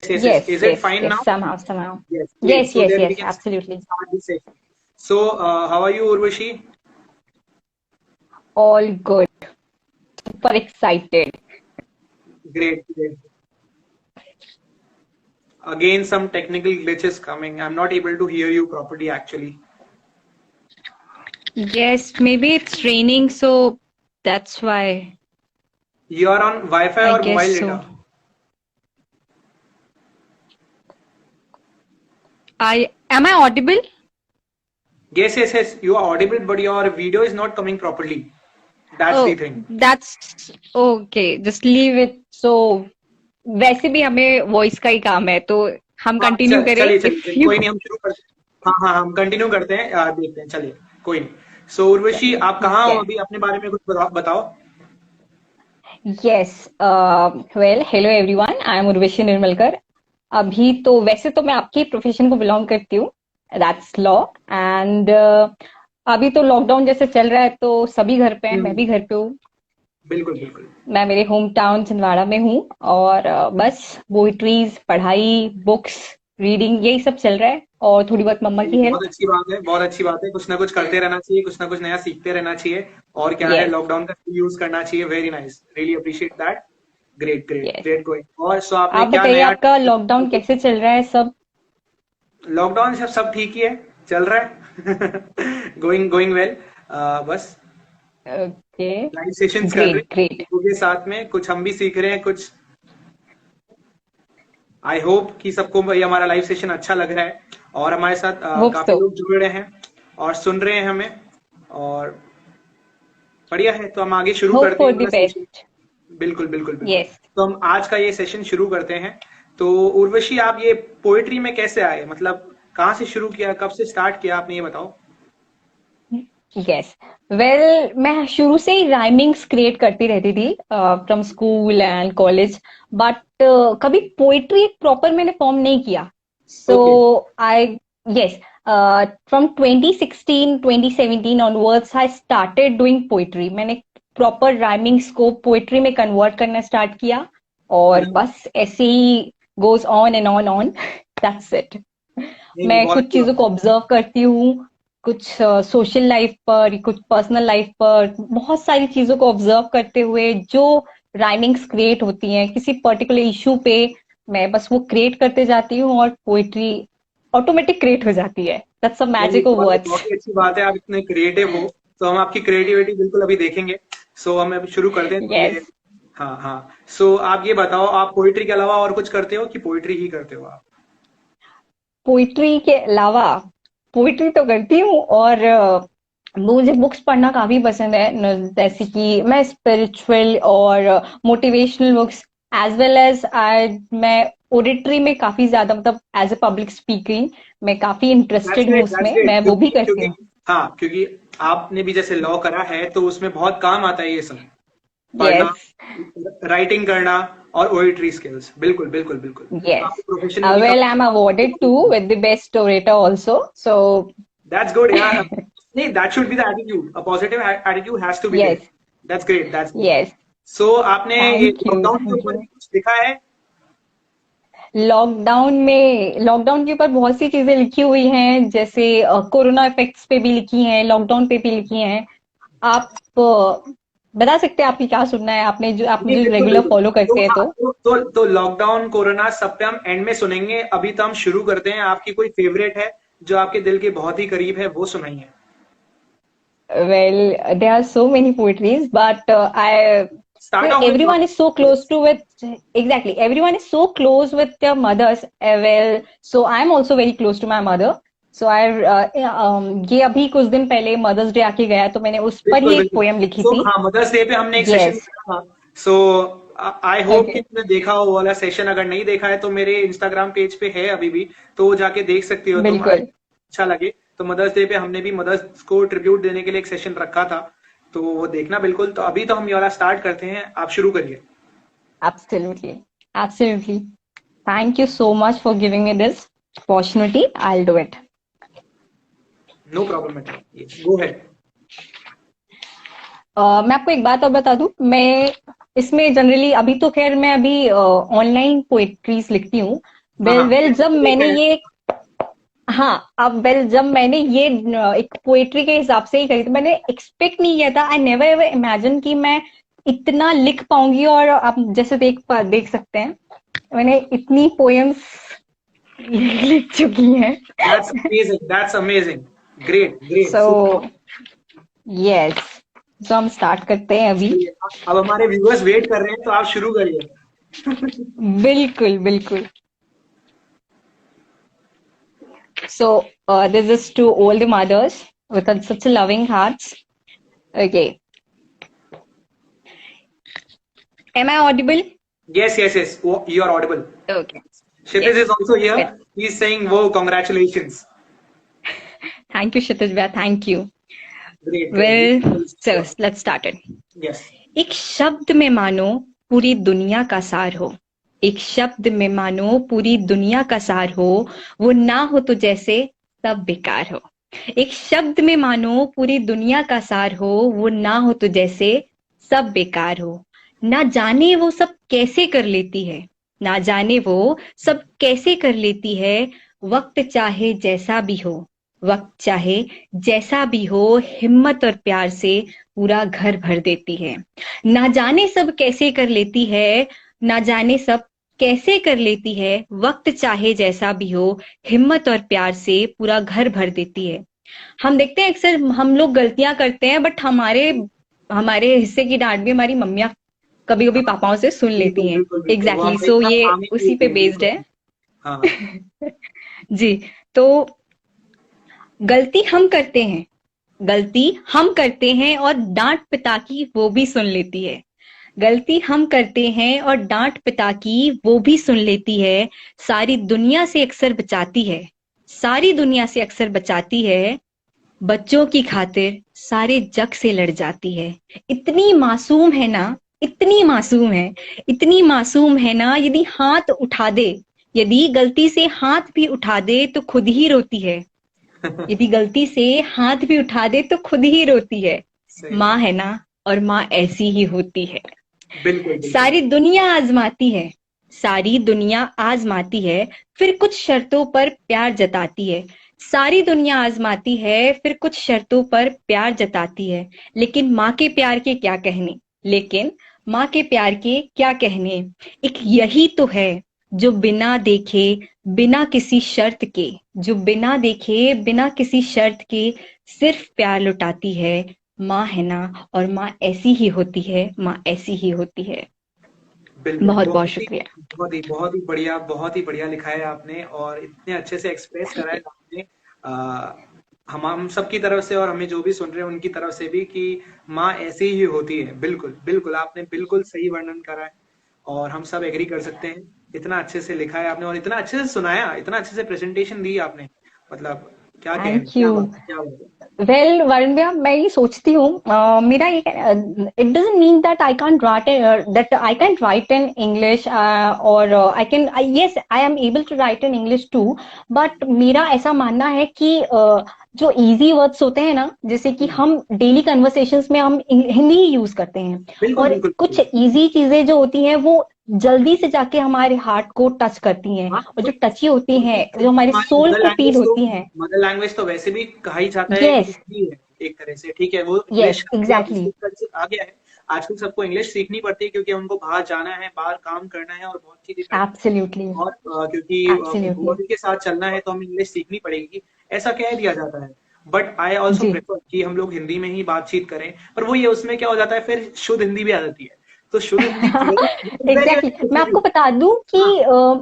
yes. Is it Yes, fine yes, now? somehow. Yes, great. Yes, So yes, then we yes, can absolutely. start this session. So, how are you, Urvashi? All good. Super excited. Great, great. Again, some technical glitches coming. I'm not able to hear you properly, actually. Yes, maybe it's raining, so that's why. You are on Wi-Fi I or guess mobile so. data? I am I audible? Yes, yes, yes. You are audible, but your video is not coming properly. That's the Oh, thing. that's okay. Just leave it. So वैसे भी हमें voice का ही काम है, तो हम हाँ, continue करें चलिए चलिए इफ चलिए, यू। कोई नहीं, हम शुरू करते हैं। हाँ हाँ, हम कंटिन्यू करते हैं, देखते हैं, चलिए, कोई नहीं। सो उर्वशी, चलिए आप ठीक कहाँ हो है। अभी? अपने बारे में कुछ बताओ। Yes, well hello everyone, I am Urvashi Nirmalkar. अभी तो वैसे तो मैं आपकी प्रोफेशन को बिलोंग करती हूँ, दैट्स लॉ। एंड अभी तो लॉकडाउन जैसे चल रहा है, तो सभी घर पे हैं, मैं भी हम्म, घर पे हूँ। बिल्कुल बिल्कुल। मैं मेरे होम टाउन छिंदवाड़ा में हूँ, और बस पोइट्रीज, पढ़ाई, बुक्स, रीडिंग, यही सब चल रहा है, और थोड़ी बहुत मम्मा नहीं, की बहुत हेल्प। अच्छी बात है, बहुत अच्छी बात है। कुछ ना कुछ करते रहना चाहिए, कुछ ना कुछ नया सीखते रहना चाहिए। और क्या है, यस, लॉकडाउन का यूज करना चाहिए। Very nice, really appreciate that. Great great yes. Great going. और सो आपने आप क्या बताइए, नया? आपका लॉकडाउन कैसे चल रहा है सब? लॉकडाउन से सब ठीक ही है, चल रहा है। Going going well. बस ओके, लाइव सेशंस कर रहे ग्रेट हैं ग्रेट। लोगों के साथ में, कुछ हम भी सीख रहे हैं कुछ। आई होप कि सबको ये हमारा लाइव सेशन अच्छा लग रहा है, और हमारे साथ होप काफी सो। लोग जुड़ रहे हैं और सुन रहे हैं हमें। और बढ़िया है, तो हम आगे शुरू होप करते हैं फॉर द अपना सेशन। बेस्ट। बिल्कुल बिल्कुल बिल्कुल। यस। तो हम आज का ये सेशन शुरू करते हैं। तो उर्वशी, आप ये पोएट्री में कैसे आए? मतलब कहाँ से शुरू किया, कब से स्टार्ट किया, आपने ये बताओ। यस, वेल मैं शुरू से ही राइमिंग्स क्रिएट करती रहती थी, from school and college. But कभी पोइट्री एक प्रॉपर मैंने फॉर्म नहीं किया। So okay. I, yes, from 2016 2017 onwards I started doing poetry. मैंने प्रॉपर राइमिंग्स को पोइट्री में कन्वर्ट करना स्टार्ट किया, और अच्छा। बस ऐसे he goes on and on that's it. नहीं नहीं, मैं बहुत कुछ अच्छी चीजों बात को है। ऑब्जर्व करती हूँ, कुछ सोशल लाइफ पर, कुछ पर्सनल लाइफ पर, बहुत सारी चीजों को ऑब्जर्व करते हुए जो राइमिंग्स क्रिएट होती हैं किसी पर्टिकुलर इशू पे, मैं बस वो क्रिएट करते जाती हूँ, और पोइट्री ऑटोमेटिक क्रिएट हो जाती है। दैट्स अ नहीं नहीं, मैजिक ऑफ बहुत वर्ड्स। ही अच्छी बात है, आप इतने क्रिएटिव हो। तो हम आपकी क्रिएटिविटी बिल्कुल अभी देखेंगे। सो हम अभी शुरू करते हैं, तो यस। ये। हाँ हाँ। सो आप ये बताओ, आप पोइट्री के अलावा और कुछ करते हो कि पोइट्री ही करते हो आप? पोइट्री के अलावा पोइट्री तो करती हूँ, और मुझे बुक्स पढ़ना काफी पसंद है, जैसे कि मैं स्पिरिचुअल और motivational books, as well as I, मैं ओडिटरी में काफी ज्यादा, मतलब एज ए पब्लिक स्पीकिंग मैं काफी दैट्स इंटरेस्टेड हूँ ग्रेट, दैट्स उसमें, ग्रेट। मैं वो भी क्योंकि करती क्योंकि हूँ। हाँ, क्योंकि आपने भी जैसे लॉ करा है, तो उसमें बहुत काम आता है ये सब। पढ़ना, यस, राइटिंग करना, और पोएट्री स्किल्स। बिल्कुल बिल्कुल बिल्कुल। तो यस। आपके प्रोफेशन में भी well, I am awarded to काफी। With the best orator also, so that's good यार। नहीं, that should be the attitude, a positive attitude has to be there. Yes, that's great, that's great. Yes. So आपने ये thank you, lockdown के thank ऊपर you. भी कुछ लिखा है? लॉकडाउन के ऊपर बहुत सी चीजें लिखी हुई हैं, जैसे कोरोना इफेक्ट्स पे भी लिखी हैं, लॉकडाउन पे भी लिखी हैं। आप बता सकते हैं आपकी क्या सुनना है, आप नहीं, मुझे बिल्कुल रेगुलर बिल्कुल। फॉलो तो करते हैं हाँ, तो। तो लॉकडाउन, कोरोना, सब पे हम एंड में सुनेंगे। अभी तो हम शुरू करते हैं। आपकी कोई फेवरेट है जो आपके दिल के बहुत ही करीब है, वो सुनाइए। Well, there are so many poetries, but I, start off with everyone is so close to with, exactly, everyone is so close with their mothers. Well, so I'm also very close to my mother. So I, ये अभी कुछ दिन पहले mother's day आके गया, तो मैंने उस पर ही बिल्कुल एक बिल्कुल। पोयम लिखी सो थी। हाँ, मदर्स डे पे हमने एक सेशन यस। किया था। सो आई होप कि ओके। तुमने देखा हो वो वाला सेशन। अगर नहीं देखा है तो मेरे इंस्टाग्राम पेज पे है अभी भी, तो वो जाके देख सकती हो तुम, बिल्कुल। अच्छा लगे तो। मदर्स डे पे हमने भी मदर्स को ट्रिब्यूट देने के लिए एक सेशन रखा था, तो वो देखना बिल्कुल। तो अभी तो हम ये वाला स्टार्ट करते हैं, आप शुरू करिए। Absolutely. Absolutely. Thank you so much for giving me this opportunity. I'll do it. No problem at all, go है। मैं आपको एक बात और बता दूं, मैं इसमें जनरली अभी तो खैर मैं अभी ऑनलाइन पोएट्रीज लिखती हूँ। हाँ वेल हाँ, वेल जब देखा मैंने है। ये हाँ, अब वेल जब मैंने ये एक पोएट्री के हिसाब से ही करी तो मैंने एक्सपेक्ट नहीं किया था। आई नेवर एवर इमेजिन कि मैं इतना लिख पाऊंगी। और आप जैसे देख सकते हैं मैंने इतनी पोएम्स लिख चुकी हैं। That's amazing, that's amazing, great great, so super. Yes, तो हम स्टार्ट करते हैं अभी। चलिए, अब हमारे व्यूअर्स वेट कर रहे हैं तो आप शुरू करिए। बिल्कुल बिल्कुल। So this is to all the mothers with such loving hearts. Okay, am I audible? Yes, yes, yes. Oh, you are audible. Okay, Kshitij yes. is also Well, here. He's saying, "Whoa, congratulations." thank you Kshitij bhai, thank you. Great, great. Well, so let's start it. Yes. एक शब्द में मानो पूरी दुनिया का सार हो, एक शब्द में मानो पूरी दुनिया का सार हो, वो ना हो तो जैसे सब बेकार हो। एक शब्द में मानो पूरी दुनिया का सार हो, वो ना हो तो जैसे सब बेकार हो। ना जाने वो सब कैसे कर लेती है, ना जाने वो सब कैसे कर लेती है, वक्त चाहे जैसा भी हो, वक्त चाहे जैसा भी हो, हिम्मत और प्यार से पूरा घर भर देती है। ना जाने सब कैसे कर लेती है, ना जाने सब कैसे कर लेती है, वक्त चाहे जैसा भी हो, हिम्मत और प्यार से पूरा घर भर देती है। हम देखते हैं अक्सर हम लोग गलतियां करते हैं, बट हमारे हमारे हिस्से की डांट भी हमारी मम्मियां कभी कभी पापाओं से सुन लेती बिल्कुल, हैं। बिल्कुल, बिल्कुल। वो एग्जैक्टली, हमें सो इतना ये काम ही उसी पे देते हैं, बेस्ड बिल्कुल। है। हाँ, जी, तो गलती हम करते हैं, गलती हम करते हैं और डांट पिता की वो भी सुन लेती है। गलती हम करते हैं और डांट पिता की वो भी सुन लेती है। सारी दुनिया से अक्सर बचाती है, सारी दुनिया से अक्सर बचाती है, बच्चों की खातिर सारे जग से लड़ जाती है। इतनी मासूम है ना, इतनी मासूम है, इतनी मासूम है ना, यदि हाथ उठा दे, यदि गलती से हाथ भी उठा दे तो खुद ही रोती है। यदि गलती से हाथ भी उठा दे तो खुद ही रोती है। सही माँ बात। है ना, और माँ ऐसी ही होती है। बिल्कुल, बिल्कुल। सारी दुनिया आजमाती है, सारी दुनिया आजमाती है, फिर कुछ शर्तों पर प्यार जताती है। सारी दुनिया आजमाती है, फिर कुछ शर्तों पर प्यार जताती है। लेकिन माँ के प्यार के क्या कहने, लेकिन माँ के प्यार के क्या कहने। एक यही तो है जो बिना देखे, बिना किसी शर्त के, जो बिना देखे बिना किसी शर्त के सिर्फ प्यार लुटाती है। माँ है ना, और माँ ऐसी ही होती है, माँ ऐसी ही होती है। बिल्कुल, बहुत बहुत बहुत ही शुक्रिया। बहुत ही बढ़िया, बहुत ही बढ़िया लिखा है आपने और इतने अच्छे से एक्सप्रेस करा है आपने। हम सबकी तरफ से और हमें जो भी सुन रहे हैं उनकी तरफ से भी कि माँ ऐसी ही होती है। बिल्कुल, बिल्कुल, आपने बिल्कुल सही वर्णन करा है और हम सब एग्री कर सकते हैं। इतना अच्छे से लिखा है आपने और इतना अच्छे से सुनाया, इतना अच्छे से प्रेजेंटेशन दी आपने। मतलब क्या कहें, थैंक क्या यू। बात है, क्या बात है। वेल वरुण भैया, मैं ये सोचती हूँ मेरा ये it doesn't mean that I can't write, that I can write in English, और I can, yes I am able to write in English too. But मेरा ऐसा मानना है कि जो इजी वर्ड्स होते हैं ना, जैसे कि हम डेली कन्वर्सेशंस में हम हिंदी ही यूज करते हैं, बिल्कुल, और बिल्कुल, कुछ बिल्कुल। इजी चीजें जो होती हैं वो जल्दी से जाके हमारे हार्ट को टच करती हैं, हाँ, और जो क्योंकि टची होती हैं, जो क्योंकि हमारे हमारी सोल को फील होती हैं। मदर लैंग्वेज तो वैसे भी कहा ही जाता है कि यस, हिंदी है एक तरह से, ठीक है। वो इंग्लिश यस, का भी अब एग्जैक्टली। उसके कल्चर आ गया है। आजकल सबको इंग्लिश सीखनी पड़ती है क्योंकि उनको बाहर जाना है, बाहर काम करना है और बहुत चीजें करनी एब्सोल्युटली, है। और क्योंकि एब्सोल्युटली। वर्ल्ड के साथ चलना है तो हमें इंग्लिश सीखनी पड़ेगी, ऐसा कह दिया जाता है। बट आई ऑल्सो जी, प्रेफर कि हम लोग हिंदी में ही बातचीत करें। पर वो ये उसमें क्या हो जाता है, फिर शुद्ध हिंदी भी आ जाती है। तो शुद्ध हिंदी वेरी वेरी एग्जैक्टली। मैं आपको नेसेसरी। बता दूं कि हाँ,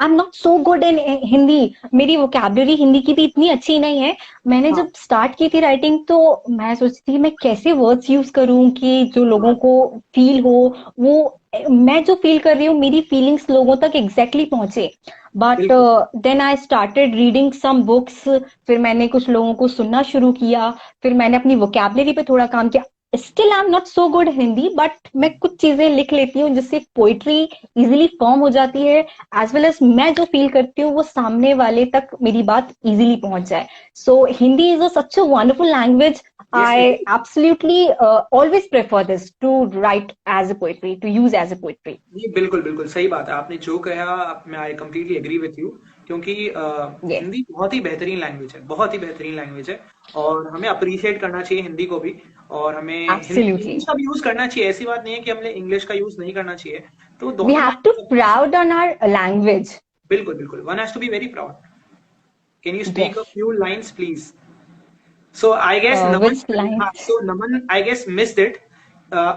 I am not so good in Hindi. मेरी वोकैबुलरी हिंदी की भी इतनी अच्छी नहीं है। मैंने हाँ, जब स्टार्ट की थी राइटिंग तो मैं सोचती थी मैं कैसे वर्ड्स यूज करूं कि जो लोगों हाँ, को फील हो, वो मैं जो फील कर रही हूँ मेरी फीलिंग्स लोगों तक एग्जैक्टली पहुंचे। बट बिल्कुल। Then I started reading some books, फिर मैंने कुछ लोगों को सुनना शुरू किया, फिर मैंने अपनी वोकैबुलरी पे थोड़ा काम किया। Still I am not so good Hindi, but मैं कुछ चीजें लिख लेती हूँ जिससे पोइट्री इजीली फॉर्म हो जाती है, एज वेल एज मैं जो फील करती हूँ वो सामने वाले तक मेरी बात इजीली पहुंच जाए. So Hindi is such a wonderful language. Yes, I absolutely always prefer this to write as a poetry, to use as a poetry. ये बिल्कुल, बिल्कुल सही बात है। आपने जो कहा मैं I completely agree with you, क्योंकि Yes, हिंदी बहुत ही बेहतरीन लैंग्वेज है, बहुत ही बेहतरीन लैंग्वेज है और हमें अप्रिशिएट करना चाहिए हिंदी को भी और हमें इंग्लिश absolutely. का भी यूज़ करना चाहिए। ऐसी बात नहीं है कि हमें इंग्लिश का यूज़ नहीं करना चाहिए। तो We दोनों have to language proud on our language. बिल्कुल, बिल्कुल। One has to be very proud. Can you speak Yes. A few lines please? So I guess Naman, Which line? हाँ, तो Naman I guess missed it.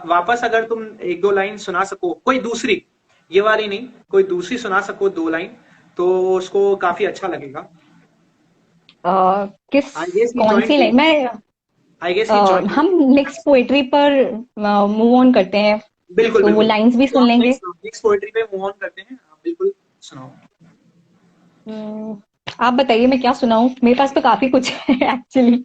वापस अगर तुम 1-2 line सुना सको, कोई दूसरी, ये वाली नहीं, कोई दूसरी सुना सको 2 लाइन, तो उसको काफ़ी अच्छा लगेगा। किस आई गेस ही कौन सी जॉइन्ड लाइन? लेट। मैं आई गेस ही जॉइन्ड हम नेक्स्ट पोएट्री पर मूव ऑन करते हैं, बिल्कुल, तो वो बिल्कुल। लाइंस भी तो सुन आप लेंगे. नेक्स्ट नेक्स्ट पोएट्री पे मूव ऑन करते हैं। आप बिल्कुल सुनाओ। हम्म, आप बताइए मैं क्या सुनाऊं, मेरे पास तो काफी कुछ है एक्चुअली.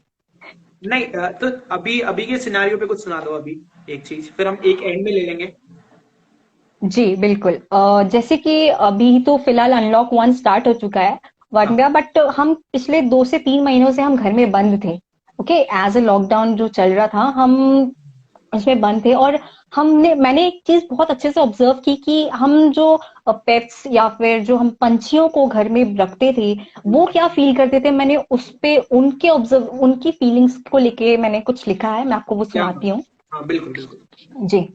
नहीं तो अभी अभी के सिनेरियो पे कुछ सुना दो अभी, एक चीज़, फिर हम एक एंड में ले लेंगे। जी बिल्कुल. जैसे कि अभी तो फिलहाल अनलॉक 1 स्टार्ट हो चुका है, वन हाँ, गया, बट हम पिछले 2 से 3 महीनों से हम घर में बंद थे. ओके, एज ए लॉकडाउन जो चल रहा था, हम उसमें बंद थे. और मैंने एक चीज बहुत अच्छे से ऑब्जर्व की कि हम जो पेट्स या फिर जो हम पंछियों को घर में रखते थे, वो क्या फील करते थे. मैंने उस पे उनकी फीलिंग्स को लेके मैंने कुछ लिखा है, मैं आपको वो क्या बात सुनाती हूँ. है। हाँ, बिल्कुल, बिल्कुल। जी.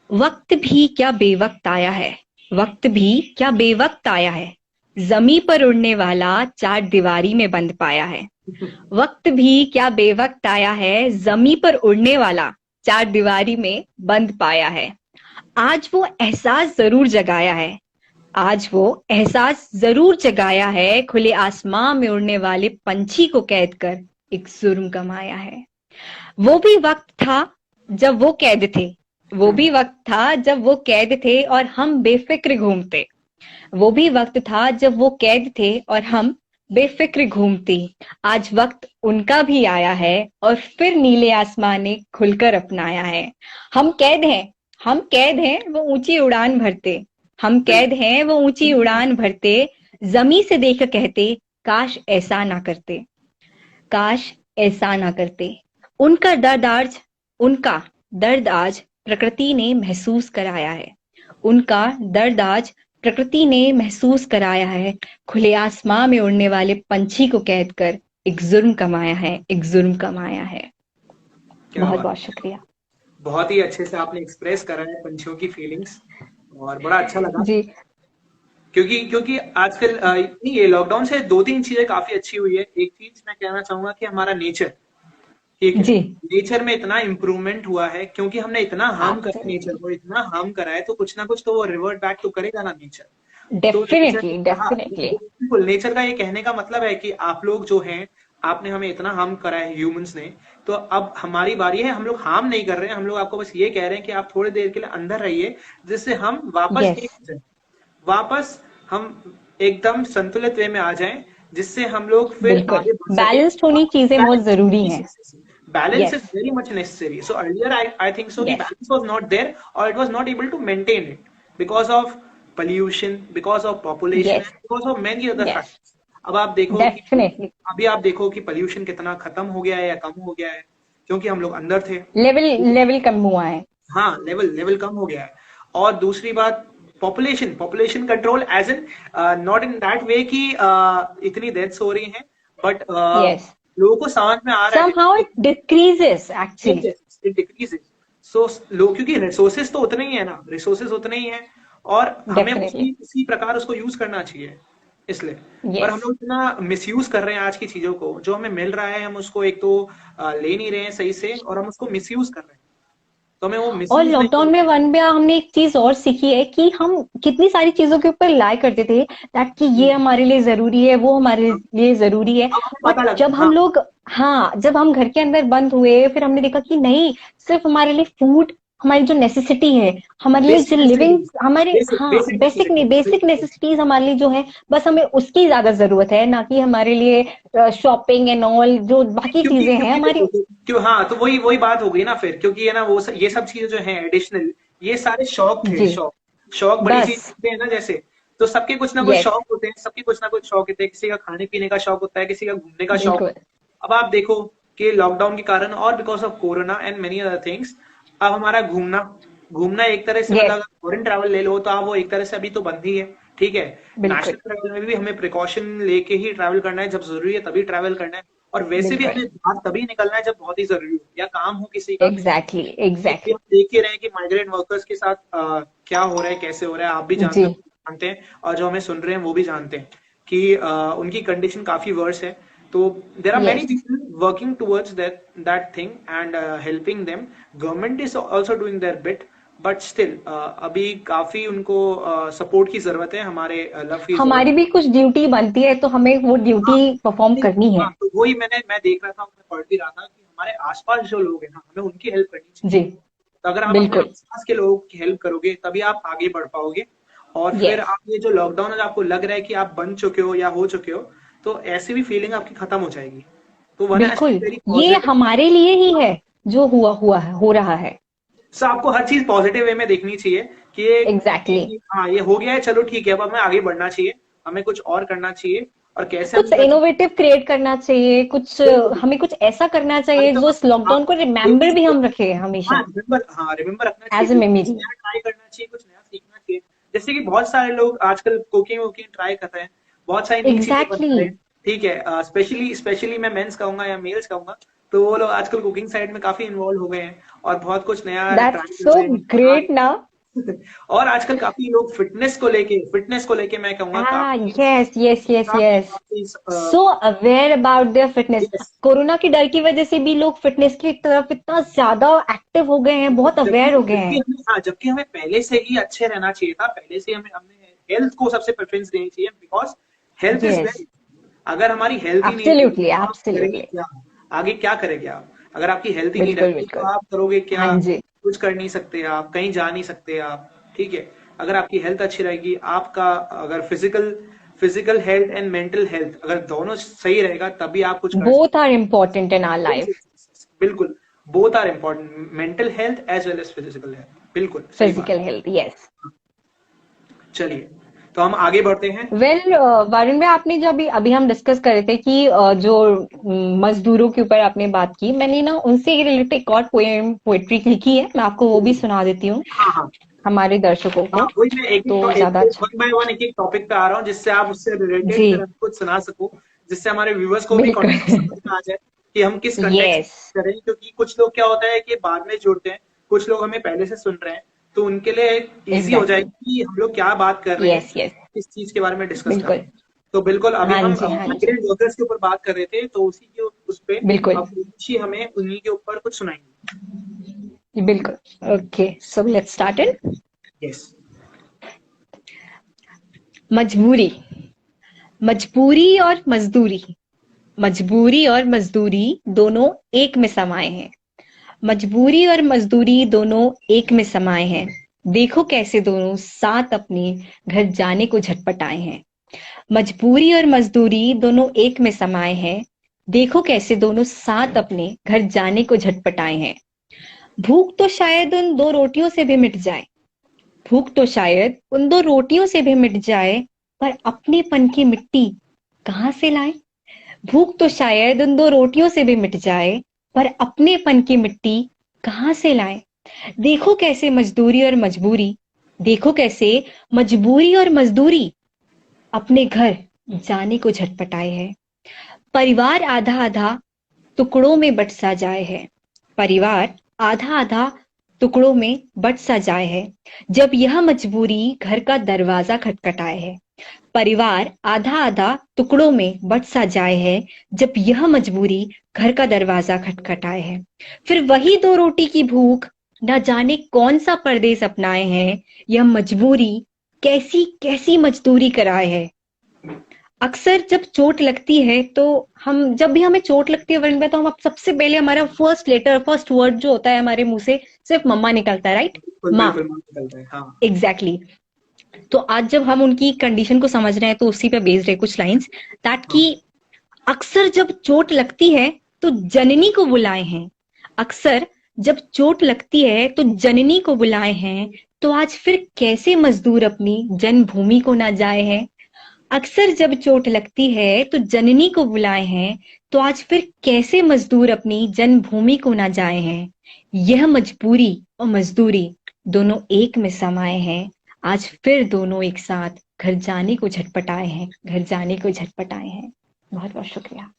वक्त भी क्या बेवक्त आया है, वक्त भी क्या बेवक्त आया है, जमी पर उड़ने वाला चार दीवारी में बंद पाया है. वक्त भी क्या बेवक्त आया है, जमी पर उड़ने वाला चार दीवारी में बंद पाया है. आज वो एहसास जरूर जगाया है, आज वो एहसास जरूर जगाया है, खुले आसमां में उड़ने वाले पंछी को कैद कर एक जुर्म कमाया है. वो भी वक्त था जब वो कैद थे, वो भी वक्त था जब वो कैद थे और हम बेफिक्र घूमते. वो भी वक्त था जब वो कैद थे और हम बेफिक्र घूमते. आज वक्त उनका भी आया है और फिर नीले आसमान ने खुलकर अपनाया है. हम कैद हैं, हम कैद हैं, वो ऊंची उड़ान भरते. हम कैद बिल्कुल, हैं, वो ऊंची उड़ान भरते. जमी से देख कहते, काश ऐसा ना करते, काश ऐसा ना करते. उनका दर्द आज उनका दर्द आज प्रकृति ने महसूस कराया है. उनका दर्द आज प्रकृति ने महसूस कराया है. खुले आसमां में उड़ने वाले पंछी को कैद कर एक जुर्म कमाया है, एक जुर्म कमाया है. क्या बहुत बात बहुत है। शुक्रिया. बहुत ही अच्छे से आपने एक्सप्रेस करा है पंछियों की फीलिंग्स और बड़ा अच्छा लगा। जी. क्योंकि क्योंकि आजकल नहीं, ये लॉकडाउन से 2-3 चीजें काफी अच्छी हुई है। एक चीज मैं कहना चाहूंगा कि हमारा नेचर, ठीक है, जी. नेचर में इतना इम्प्रूवमेंट हुआ है क्योंकि हमने इतना हार्म करा नेचर एब्सोल्युटली. को, इतना हार्म करा है, तो कुछ ना कुछ तो वो रिवर्ट बैक तो करेगा ना नेचर। तो नेचर, डेफिनेटली हाँ, डेफिनेटली. बिल्कुल। नेचर का ये कहने का मतलब है कि आप लोग जो हैं, आपने हमें इतना हार्म करा है ह्यूमंस ने, तो अब हमारी बारी है। हम लोग हार्म नहीं कर रहे हैं, हम लोग आपको बस ये कह रहे हैं कि आप थोड़ी देर के लिए अंदर रहिए, जिससे हम वापस यस, एक हो जाएं, वापस हम एकदम संतुलित वे में आ जाएं, जिससे हम लोग फिर बिल्कुल. आगे बढ़ सके। बैलेंस्ड होनी चीजें बहुत जरूरी हैं. Balance is yes. Very much necessary. So earlier I think so कि yes. Balance was not there और it was not able to maintain it because of pollution, because of population yes. and because of many other yes. factors. अब आप देखो कि definitely. अभी आप देखो कि पोल्यूशन कितना खत्म हो गया है या कम हो गया है, क्योंकि हम लोग अंदर थे। लेवल लेवल कम हुआ है. हाँ, लेवल लेवल कम हो गया है। और दूसरी बात, population population control as in not in that way कि इतनी डेथ्स हो रही हैं, बट यस. लोगों को समझ में आ रहा है somehow it decreases actually. It decreases. So लोग, क्योंकि रिसोर्सेज तो उतने ही है ना, रिसोर्सेज उतने ही हैं और हमें Definitely. उसी प्रकार उसको यूज करना चाहिए, इसलिए। पर हम Yes. लोग इतना मिसयूज कर रहे हैं आज की चीजों को, जो हमें मिल रहा है हम उसको एक तो ले नहीं रहे हैं सही से, और हम उसको मिसयूज कर रहे हैं, तो हमें वो और मिसयूज नहीं लॉकडाउन में करना वन में हमने एक चीज और सीखी है कि हम कितनी सारी चीजों के ऊपर लाए करते थे, दैट कि ये चाहिए। हमारे लिए जरूरी है, वो हमारे लिए जरूरी है. अब हमें बट पता लगा, जब हाँ, हम लोग, हाँ, जब हम घर के अंदर बंद हुए, फिर हमने देखा कि नहीं, सिर्फ हमारे लिए फूड हमारी जो नेसेसिटी है, हमारे लिए जो बेसिक लिविंग, नेसेसिटीज, हमारे, बेसिक हाँ बेसिक बेसिक नहीं, नेसेसिटीज, बेसिक नेसेसिटीज हमारे लिए जो है, बस हमें उसकी ज्यादा जरूरत है, ना कि हमारे लिए शॉपिंग एंड ऑल जो बाकी क्योंकि चीजें हैं क्योंकि हमारी। देखो, क्यों, हाँ, तो वही वही बात हो गई ना फिर, क्योंकि है ना वो ये सब चीजें जो हैं एडिशनल, ये सारे शौक थे, जी, शौक। शौक बड़ी चीज बस, होते हैं ना, जैसे, तो सबके कुछ ना कुछ यस, शौक होते हैं, सबके कुछ ना कुछ शौक होते हैं, किसी का खाने पीने का शौक होता है, किसी का घूमने का शौक बिल्कुल, होता है। अब आप देखो कि लॉकडाउन के कारण और because of corona and many other things, अब हमारा घूमना, घूमना एक तरह से, मतलब यस, अगर फॉरेन ट्रैवल ले लो तो आप वो एक तरह से अभी तो बंद ही है, ठीक है। बिल्कुल, नेशनल ट्रैवल में भी हमें प्रिकॉशन लेके ही ट्रैवल करना है, जब जरूरी है तभी ट्रैवल करना है। और वैसे भी बिल्कुल, हमें बाहर तभी निकलना है जब बहुत ही जरूरी हो या काम हो किसी का, एग्जैक्टली, क्योंकि एग्जैक्टली, हम देख ही रहे हैं कि माइग्रेंट वर्कर्स के साथ क्या हो रहा है, कैसे हो रहा है, आप भी जी, जानते हैं, और जो हमें सुन रहे हैं वो भी जानते हैं कि उनकी कंडीशन काफी वर्स है। तो there are many yes. People working towards that thing and helping them. Government is also doing their bit, but still अभी काफी उनको सपोर्ट की जरूरत है, हमारे लव की जरूरत हमारी भी कुछ ड्यूटी बनती है, तो हमें वो है। ड्यूटी परफॉर्म नहीं, करनी है। हाँ, तो वही मैं देख रहा था, मैं पढ़ भी रहा था कि हमारे आसपास जो लोग हैं ना, हमें उनकी हेल्प करनी चाहिए। जी, तो अगर आप अपने बिल्कुल, आसपास के लोगों की हेल्प करोगे तभी आप आगे बढ़ पाओगे। और फिर यस, आप ये जो लॉकडाउन है, आपको लग रहा है कि आप बन चुके हो या हो चुके हो, तो ऐसी भी फीलिंग आपकी खत्म हो जाएगी। तो वन हैज टू बिल्कुल, बी वेरी ये पॉजिटिव। हमारे लिए ही है, जो हुआ है, हो रहा है। सो आपको हर चीज पॉजिटिव वे में देखनी चाहिए कि एग्जैक्टली, हाँ, ये हो गया है, चलो ठीक है, अब हमें आगे बढ़ना चाहिए, हमें कुछ और करना चाहिए, और कैसे हम कुछ कर सकते इनोवेटिव क्रिएट करना चाहिए, कुछ हैं। बिल्कुल, हमें कुछ ऐसा करना कम चाहिए से जो कम इस लॉकडाउन को कोई भी, रिमेम्बर भी हम रखें हाँ, हमेशा, रिमेम्बर रखना चाहिए, एज ए कुछ मेमोरी। नया ट्राई करना चाहिए, कुछ नया सीखना चाहिए। जैसे कि बहुत सारे लोग आजकल कुकिंग वुकिंग ट्राई कर रहे हैं, बहुत सारी नई चीजें बना एग्जैक्टली, रहे हैं, ठीक है। स्पेशली स्पेशली मैं मेंस कहूंगा या मेल्स कहूंगा, तो वो लोग आजकल कुकिंग साइड में काफी इन्वॉल्व हो गए हैं और बहुत कुछ नया ट्राई दैट्स कर सो रहे हैं, बना रहे ग्रेट ना। हैं। और आजकल काफी लोग फिटनेस को लेके मैं कहूंगा हाँ, काफी यस, यस, यस, काफी यस, काफी सो aware about their fitness. Yes. Corona की डर की वजह से भी लोग फिटनेस की तरफ इतना ज्यादा एक्टिव हो गए हैं, बहुत जबकि अवेयर हो गए जबकि हैं। हमें, हाँ, जबकि हमें पहले से ही अच्छे रहना चाहिए था, पहले से हमें हमें हेल्थ को सबसे प्रेफरेंस देनी चाहिए, because health is yes, wealth. अगर हमारी हेल्थ ही नहीं रहेगी एब्सोल्युटली, तो आप करेंगे एब्सोल्युटली, क्या, आगे क्या करेंगे आप? अगर आपकी हेल्थ ही नहीं बिल्कुल, रहेगी तो बिल्कुल, आप करोगे हाँ क्या? जी, कुछ कर नहीं सकते आप, कहीं जा नहीं सकते आप, ठीक है। अगर आपकी हेल्थ अच्छी रहेगी, आपका अगर physical physical health and mental health अगर दोनों सही रहेगा तभी आप कुछ कर बोथ सकते आर इम्पोर्टेंट इन आवर हो। Yes, life. yes, yes, yes, बिल्कुल, both are important, mental health as well as physical health, बिल्कुल सही बात। Physical health, yes. चलिए, तो हम आगे बढ़ते हैं। वेल, वरुण भाई, आपने जो अभी अभी हम डिस्कस कर रहे थे कि जो मजदूरों के ऊपर आपने बात की, मैंने ना उनसे रिलेटेड एक और पोएम पोएट्री लिखी है, मैं आपको वो भी सुना देती हूँ हाँ, हाँ, हमारे दर्शकों हाँ, को, वही मैं तो ज्यादा अच्छा। वन बाय वन एक एक टॉपिक पे आ रहा हूँ, जिससे आप उससे रिलेटेड जी, फिर हम कुछ सुना सको, जिससे हमारे व्यूअर्स को भी बिल्कुल, कॉन्टेक्स्ट समझ में आ जाए कि हम किस कंटेक्स्ट यस, में करें, क्योंकि कुछ लोग क्या होता है कि बाद में जुड़ते हैं, कुछ लोग हमें पहले से सुन रहे हैं, तो उनके लिए इजी हो एग्जैक्टली, जाएगी कि हम लोग क्या बात कर रहे हैं, यस, यस, किस चीज के बारे में डिस्कस कर रहे बिल्कुल, हैं। तो बिल्कुल, अभी हाँ हम जी, हाँ जी, माइग्रेंट वर्कर्स के ऊपर बात कर रहे थे, तो उसी के उस पे बिल्कुल, अब ऋषि हमें उन्हीं के ऊपर कुछ सुनाएंगे। बिल्कुल। Okay, so let's start it. Yes. मजबूरी, मजबूरी और मजदूरी, मजबूरी और मजदूरी दोनों एक में समाये हैं। मजबूरी और मजदूरी दोनों एक में समाये हैं। देखो कैसे दोनों साथ अपने घर जाने को झटपटाए हैं। मजबूरी और मजदूरी दोनों एक में समाये हैं। देखो कैसे दोनों साथ अपने घर जाने को झटपटाए हैं। भूख तो शायद उन दो रोटियों से भी मिट जाए, भूख तो शायद उन दो रोटियों से भी मिट जाए, पर अपनेपन की मिट्टी कहाँ से लाए। भूख तो शायद उन दो रोटियों से भी मिट जाए, पर अपनेपन की मिट्टी कहाँ से लाए। देखो कैसे मजदूरी और मजबूरी, देखो कैसे मजबूरी और मजदूरी अपने घर जाने को झटपटाए है। परिवार आधा आधा टुकड़ों में बट सा जाए है। परिवार आधा आधा टुकड़ों में बट सा जाए है, जब यह मजबूरी घर का दरवाजा खटखटाए है। परिवार आधा आधा टुकड़ों में बट सा जाए है, जब यह मजबूरी घर का दरवाजा खटखटाए है। फिर वही दो रोटी की भूख न जाने कौन सा परदेस अपनाए हैं, यह मजबूरी कैसी कैसी मजदूरी कराए है। अक्सर जब चोट लगती है तो हम, जब भी हमें चोट लगती है वर्ल्ड में, तो हम सबसे पहले हमारा फर्स्ट लेटर, फर्स्ट वर्ड जो होता है हमारे मुंह से, सिर्फ मम्मा निकलता है, राइट? बिल्कुल माँ। बिल्कुल, मन निकलता है, हाँ। Exactly exactly. तो आज जब हम उनकी कंडीशन को समझ रहे हैं तो उसी पे बेस्ड है कुछ लाइंस, दैट हाँ कि अक्सर जब चोट लगती है तो जननी को बुलाए हैं। अक्सर जब चोट लगती है तो जननी को बुलाए हैं, तो आज फिर कैसे मजदूर अपनी जन्मभूमि को ना जाए हैं। अक्सर जब चोट लगती है तो जननी को बुलाए हैं, तो आज फिर कैसे मजदूर अपनी जन्मभूमि को ना जाए हैं। यह मजबूरी और मजदूरी दोनों एक में समाये हैं, आज फिर दोनों एक साथ घर जाने को झटपटाए हैं, घर जाने को झटपटाए हैं। बहुत बहुत शुक्रिया।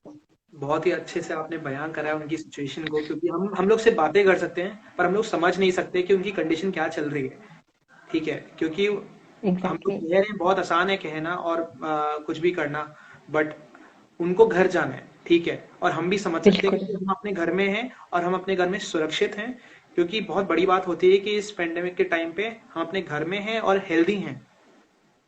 बहुत ही अच्छे से आपने बयान करा है उनकी सिचुएशन को, क्योंकि हम लोग से बातें कर सकते हैं पर हम लोग समझ नहीं सकते कि उनकी कंडीशन क्या चल रही है। ठीक है, क्योंकि हम लोग एग्जैक्टली कह रहे हैं, बहुत आसान है कहना और कुछ भी करना, बट उनको घर जाना है, ठीक है, और हम भी समझ सकते हैं बिल्कुल। कि हम अपने घर में हैं और हम अपने घर में सुरक्षित हैं, क्योंकि बहुत बड़ी बात होती है कि इस पेंडेमिक के टाइम पे हम अपने घर में हैं और हेल्दी हैं।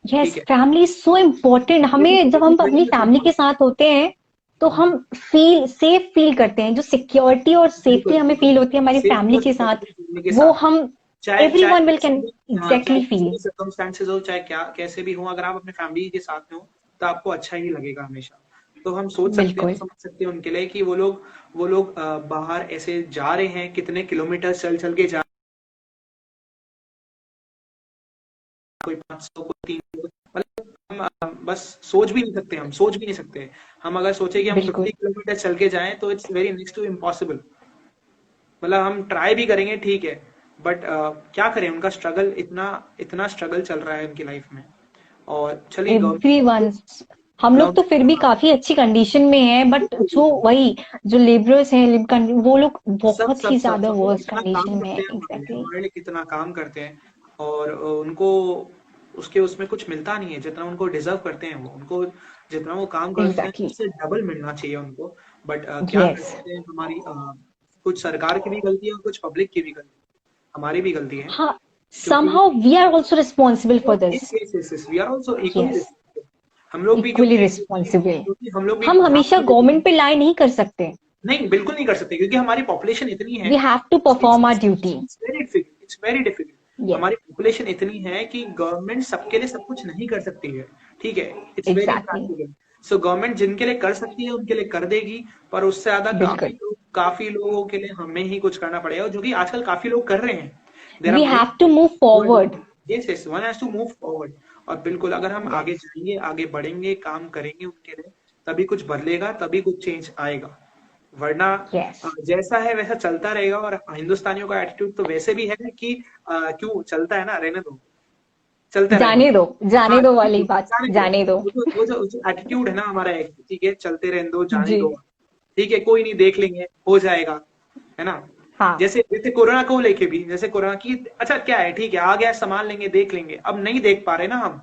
यस, ठीक है, फैमिली इज सो इम्पोर्टेंट। हमें, जब हम अपनी फैमिली के साथ होते हैं तो हम फील सेफ फील करते हैं। जो सिक्योरिटी और सेफ्टी बिल्कुल हमें बिल्कुल, फील होती है हमारी सेफ्टी फैमिली और के साथ, सिक्योरिटी फैमिली के वो साथ, हम, चाहे चाहे एवरीवन विल कैसे कैन भी, हाँ, चाहे एग्जैक्टली कैसे फील। भी सर्कमस्टेंसेस हो, चाहे क्या कैसे भी हो, अगर आप अपने फैमिली के साथ में हो तो आपको अच्छा ही लगेगा हमेशा। तो हम सोच सकते हैं, बिल्कुल। समझ सकते हैं उनके लिए कि वो लोग बाहर ऐसे जा रहे हैं, कितने किलोमीटर चल चल के जा, कोई 500, कोई 300, मतलब हम बस सोच भी नहीं सकते, हम सोच भी नहीं सकते। हम अगर सोचे कि हम बिल्कुल। 50 किलोमीटर चल के जाएं तो it's very next to impossible. मतलब हम ट्राई भी करेंगे, ठीक है, बट क्या करें, उनका स्ट्रगल, इतना इतना स्ट्रगल चल रहा है उनकी लाइफ में। और चलिए, एवरीवन, हम लोग तो फिर भी गवर्नमेंट, काफी अच्छी कंडीशन में हैं, बट बिल्कुल जो बिल्कुल, वही, जो लेबरर्स हैं, वो लोग सब बहुत सब ही सब ज्यादा सब लोग वर्स्ट कितना काम कंडीशन में है। करते हैं, एग्जैक्टली हमारे लिए कितना काम करते हैं, और उनको उसके उसमें कुछ मिलता नहीं है जितना उनको डिजर्व करते हैं। वो उनको जितना वो काम करते हैं एग्जैक्टली। उससे डबल मिलना चाहिए उनको। बट क्या कर यस। सकते हैं, हमारी कुछ सरकार की भी गलती है और कुछ पब्लिक की भी गलती है, हमारी भी गलती है, हाँ, क्योंकि somehow we are also responsible for yes this. Yes yes, we are also equally Yes, responsible. हम लोग भी, इक्वली क्योंकि रिस्पॉन्सिबल। क्योंकि हम लोग भी हम ध्यान हमेशा नहीं देते हैं। गवर्नमेंट पे लाई नहीं कर सकते। नहीं, बिल्कुल नहीं कर सकते, क्योंकि हमारी पॉपुलेशन इतनी है। We have to perform our duty. It's very difficult, it's very difficult. Yes. हमारी पॉपुलेशन इतनी है कि गवर्नमेंट सबके लिए सब कुछ नहीं कर सकती है। ठीक है, it's very exactly. Practical. So government जिनके लिए कर सकती है उनके लिए कर देगी, पर उससे ज्यादा बिल्कुल। काफी लोगों के लिए हमें ही कुछ करना पड़ेगा, जो कि आजकल काफी लोग कर रहे हैं। There we are have to move many, forward. Yes yes, one has to move forward. और बिल्कुल, अगर हम आगे यस। जाएंगे, आगे बढ़ेंगे, काम करेंगे उनके लिए, तभी कुछ बदलेगा, तभी कुछ चेंज आएगा। वरना यस। जैसा है वैसा चलता रहेगा। और हिंदुस्तानियों का एटीट्यूड तो वैसे भी है कि क्यों चलता है ना, रहने दो, चलते रहेंगे। जाने हाँ, दो जाने वाली दो, बात, जाने दो। जाने दो। वो जो एटीट्यूड है ना हमारा, एक, ठीक है, चलते रहने दो, जाने जी। दो, ठीक है, कोई नहीं, देख लेंगे, हो जाएगा, है ना। हाँ। जैसे जैसे कोरोना को लेके भी, जैसे कोरोना की, अच्छा क्या है, ठीक है, आ गया, संभाल लेंगे, देख लेंगे, अब नहीं देख पा रहे ना हम।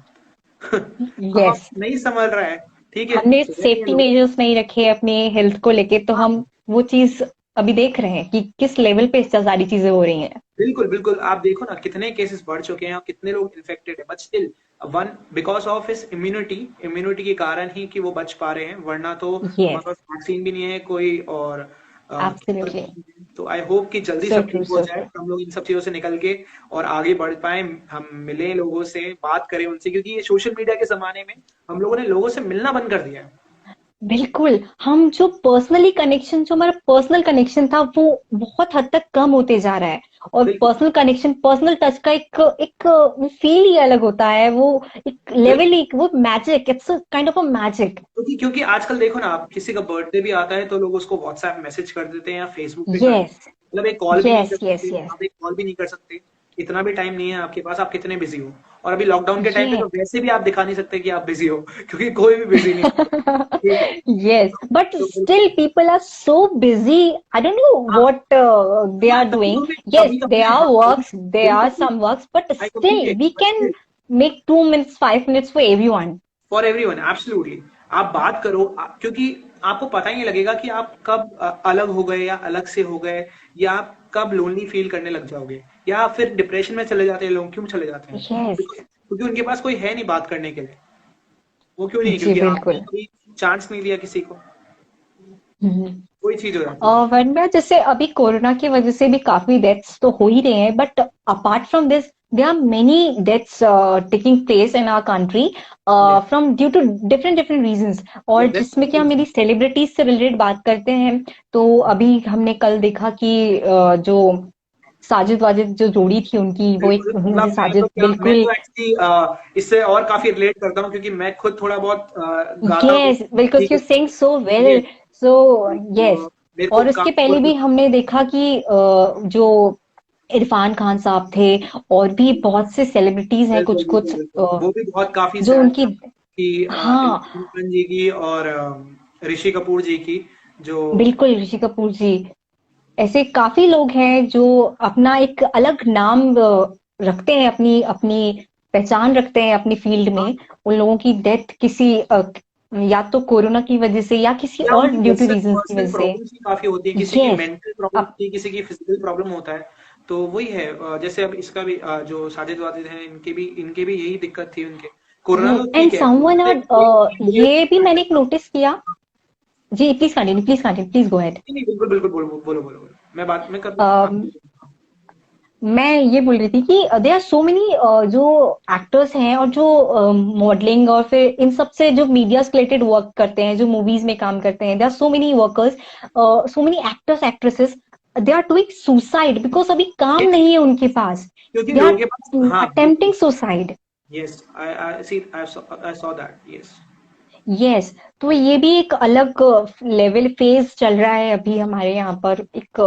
हम अब यस। नहीं संभल रहा है, ठीक है, हमने रह गए सेफ्टी लोग। मेजर्स नहीं रखे अपने हेल्थ को लेके, तो हाँ, हम वो चीज अभी देख रहे हैं कि किस लेवल पे सारी चीजें हो रही हैं। बिल्कुल बिल्कुल, आप देखो ना कितने केसेस बढ़ चुके हैं और कितने लोग इन्फेक्टेड है, but still one, because of his immunity, immunity के कारण ही कि वो बच पा रहे हैं, वरना तो हमारे यस। पास वैक्सीन भी नहीं है कोई, और cure भी एब्सोल्युटली। नहीं है। तो आई होप कि जल्दी सो सब ट्रू, ठीक हो सो जाए, ट्रू। हम लोग इन सब चीजों से निकल के और आगे बढ़ पाए, हम मिले लोगों से, बात करें उनसे, क्योंकि ये सोशल मीडिया के जमाने में हम लोगों ने लोगों से मिलना बंद कर दिया है। बिल्कुल। हम जो पर्सनली कनेक्शन, जो हमारा पर्सनल कनेक्शन था, वो बहुत हद तक कम होते जा रहा है। और बिल्कुल पर्सनल कनेक्शन, पर्सनल टच का एक एक वो फील ही अलग होता है। वो एक लेवल ही, बिल्कुल, वो magic, it's kind of a magic. क्योंकि आजकल देखो ना, आप किसी का बर्थडे भी आता है तो लोग उसको व्हाट्सएप मैसेज कर देते हैं या फेसबुक पे कर देते यस। हैं। मतलब एक कॉल भी नहीं कर यस। यस। सकते, यस। आप एक कॉल भी नहीं कर सकते, इतना भी टाइम नहीं है आपके पास, आप कितने बिजी हो। और अभी लॉकडाउन के टाइम पे तो यस। वैसे भी आप दिखा नहीं सकते कि आप बिजी हो, क्योंकि कोई भी बिजी नहीं है। ठीक है, Yes, but तो still people are so busy. I don't know हाँ what they हाँ, are doing. Yes, there are works, there are बिल्कुल, some works, but I completely still we can agree, make 2 minutes, 5 minutes for everyone. For everyone, absolutely. आप बात करो, क्योंकि आपको पता ही नहीं लगेगा कि आप कब अलग हो गए या अलग से हो गए, या आप कब लोनली फील करने लग जाओगे, या फिर डिप्रेशन में चले जाते हैं लोग, क्यों चले जाते हैं, Yes, क्योंकि उनके पास कोई है नहीं बात करने के लिए। वो क्यों नहीं, जी क्योंकि आपने बिल्कुल। कोई चांस नहीं दिया किसी को, हम्म। कोई चीज हो जाती है। वनम्या, जैसे अभी कोरोना की वजह से भी काफी डेथ्स तो हो ही रहे हैं, but apart from this there are many deaths taking place in our country yes, from due to different different reasons. और जिसमें कि हम मेरी सेलिब्रिटीज से रिलेटेड बात करते हैं, तो अभी हमने कल देखा कि जो साजिद वाजिद जो जोड़ी थी उनकी, वो बिल्कुल, एक मतलब मुझे साजिद बिल्कुल। मैं तो एक्चुअली इससे और काफ़ी रिलेट करता हूँ, क्योंकि मैं खुद थोड़ा बहुत गाता हूँ, यस, बिकॉज ठीक यू है? सिंग सो ये वेल। So yes. तो मेरे को और उसके काफ़ी पहले भी मतलब हमने देखा कि जो इरफान खान साहब थे, और भी बहुत से सेलिब्रिटीज हैं बिल्कुल, कुछ बिल्कुल, कुछ बिल्कुल। वो भी बहुत काफ़ी जो सैड उनकी, था कि हाँ इरफान खान जी की और ऋषि कपूर जी की जो बिल्कुल, ऋषि कपूर जी, ऐसे काफी लोग हैं जो अपना एक अलग नाम रखते हैं, अपनी अपनी पहचान रखते हैं अपनी फील्ड में। उन लोगों की डेथ किसी या तो कोरोना की वजह से या किसी या और उनकी ड्यू टू पर्सनल रीजंस की पर्सनल वजह से। प्रॉब्लम्स भी काफ़ी होती है, किसी की यस। मेंटल प्रॉब्लम अब होती है, किसी की फिजिकल प्रॉब्लम होता है। तो वही है, जैसे अब इसका भी जो साजिद वाजिद हैं, इनके भी यही दिक्कत थी उनके। कोरोना तो एंड ठीक है, समवन उससे आर, एक डेढ़ ये भी मैंने एक घंटे। नोटिस किया। जी please continue, please go ahead. नहीं, नहीं, बिल्कुल, बिल्कुल, बोलो, बोलो, बोलो, बोलो। मैं कर दूँगा, आप बोलो। मैं ये बोल रही थी कि दे आर सो मेनी जो एक्टर्स हैं, और जो मॉडलिंग और फिर इन सब से जो मीडिया से रिलेटेड वर्क करते हैं, जो मूवीज में काम करते हैं, they are so many workers, so many actors actresses, they are doing suicide because अभी काम यस, नहीं है उनके पास। क्योंकि दे लोगों आर के पास, हाँ, बिल्कुल। Attempting suicide. Yes, I saw that, yes. Yes. तो ये भी एक अलग लेवल फेज चल रहा है अभी हमारे यहाँ पर, एक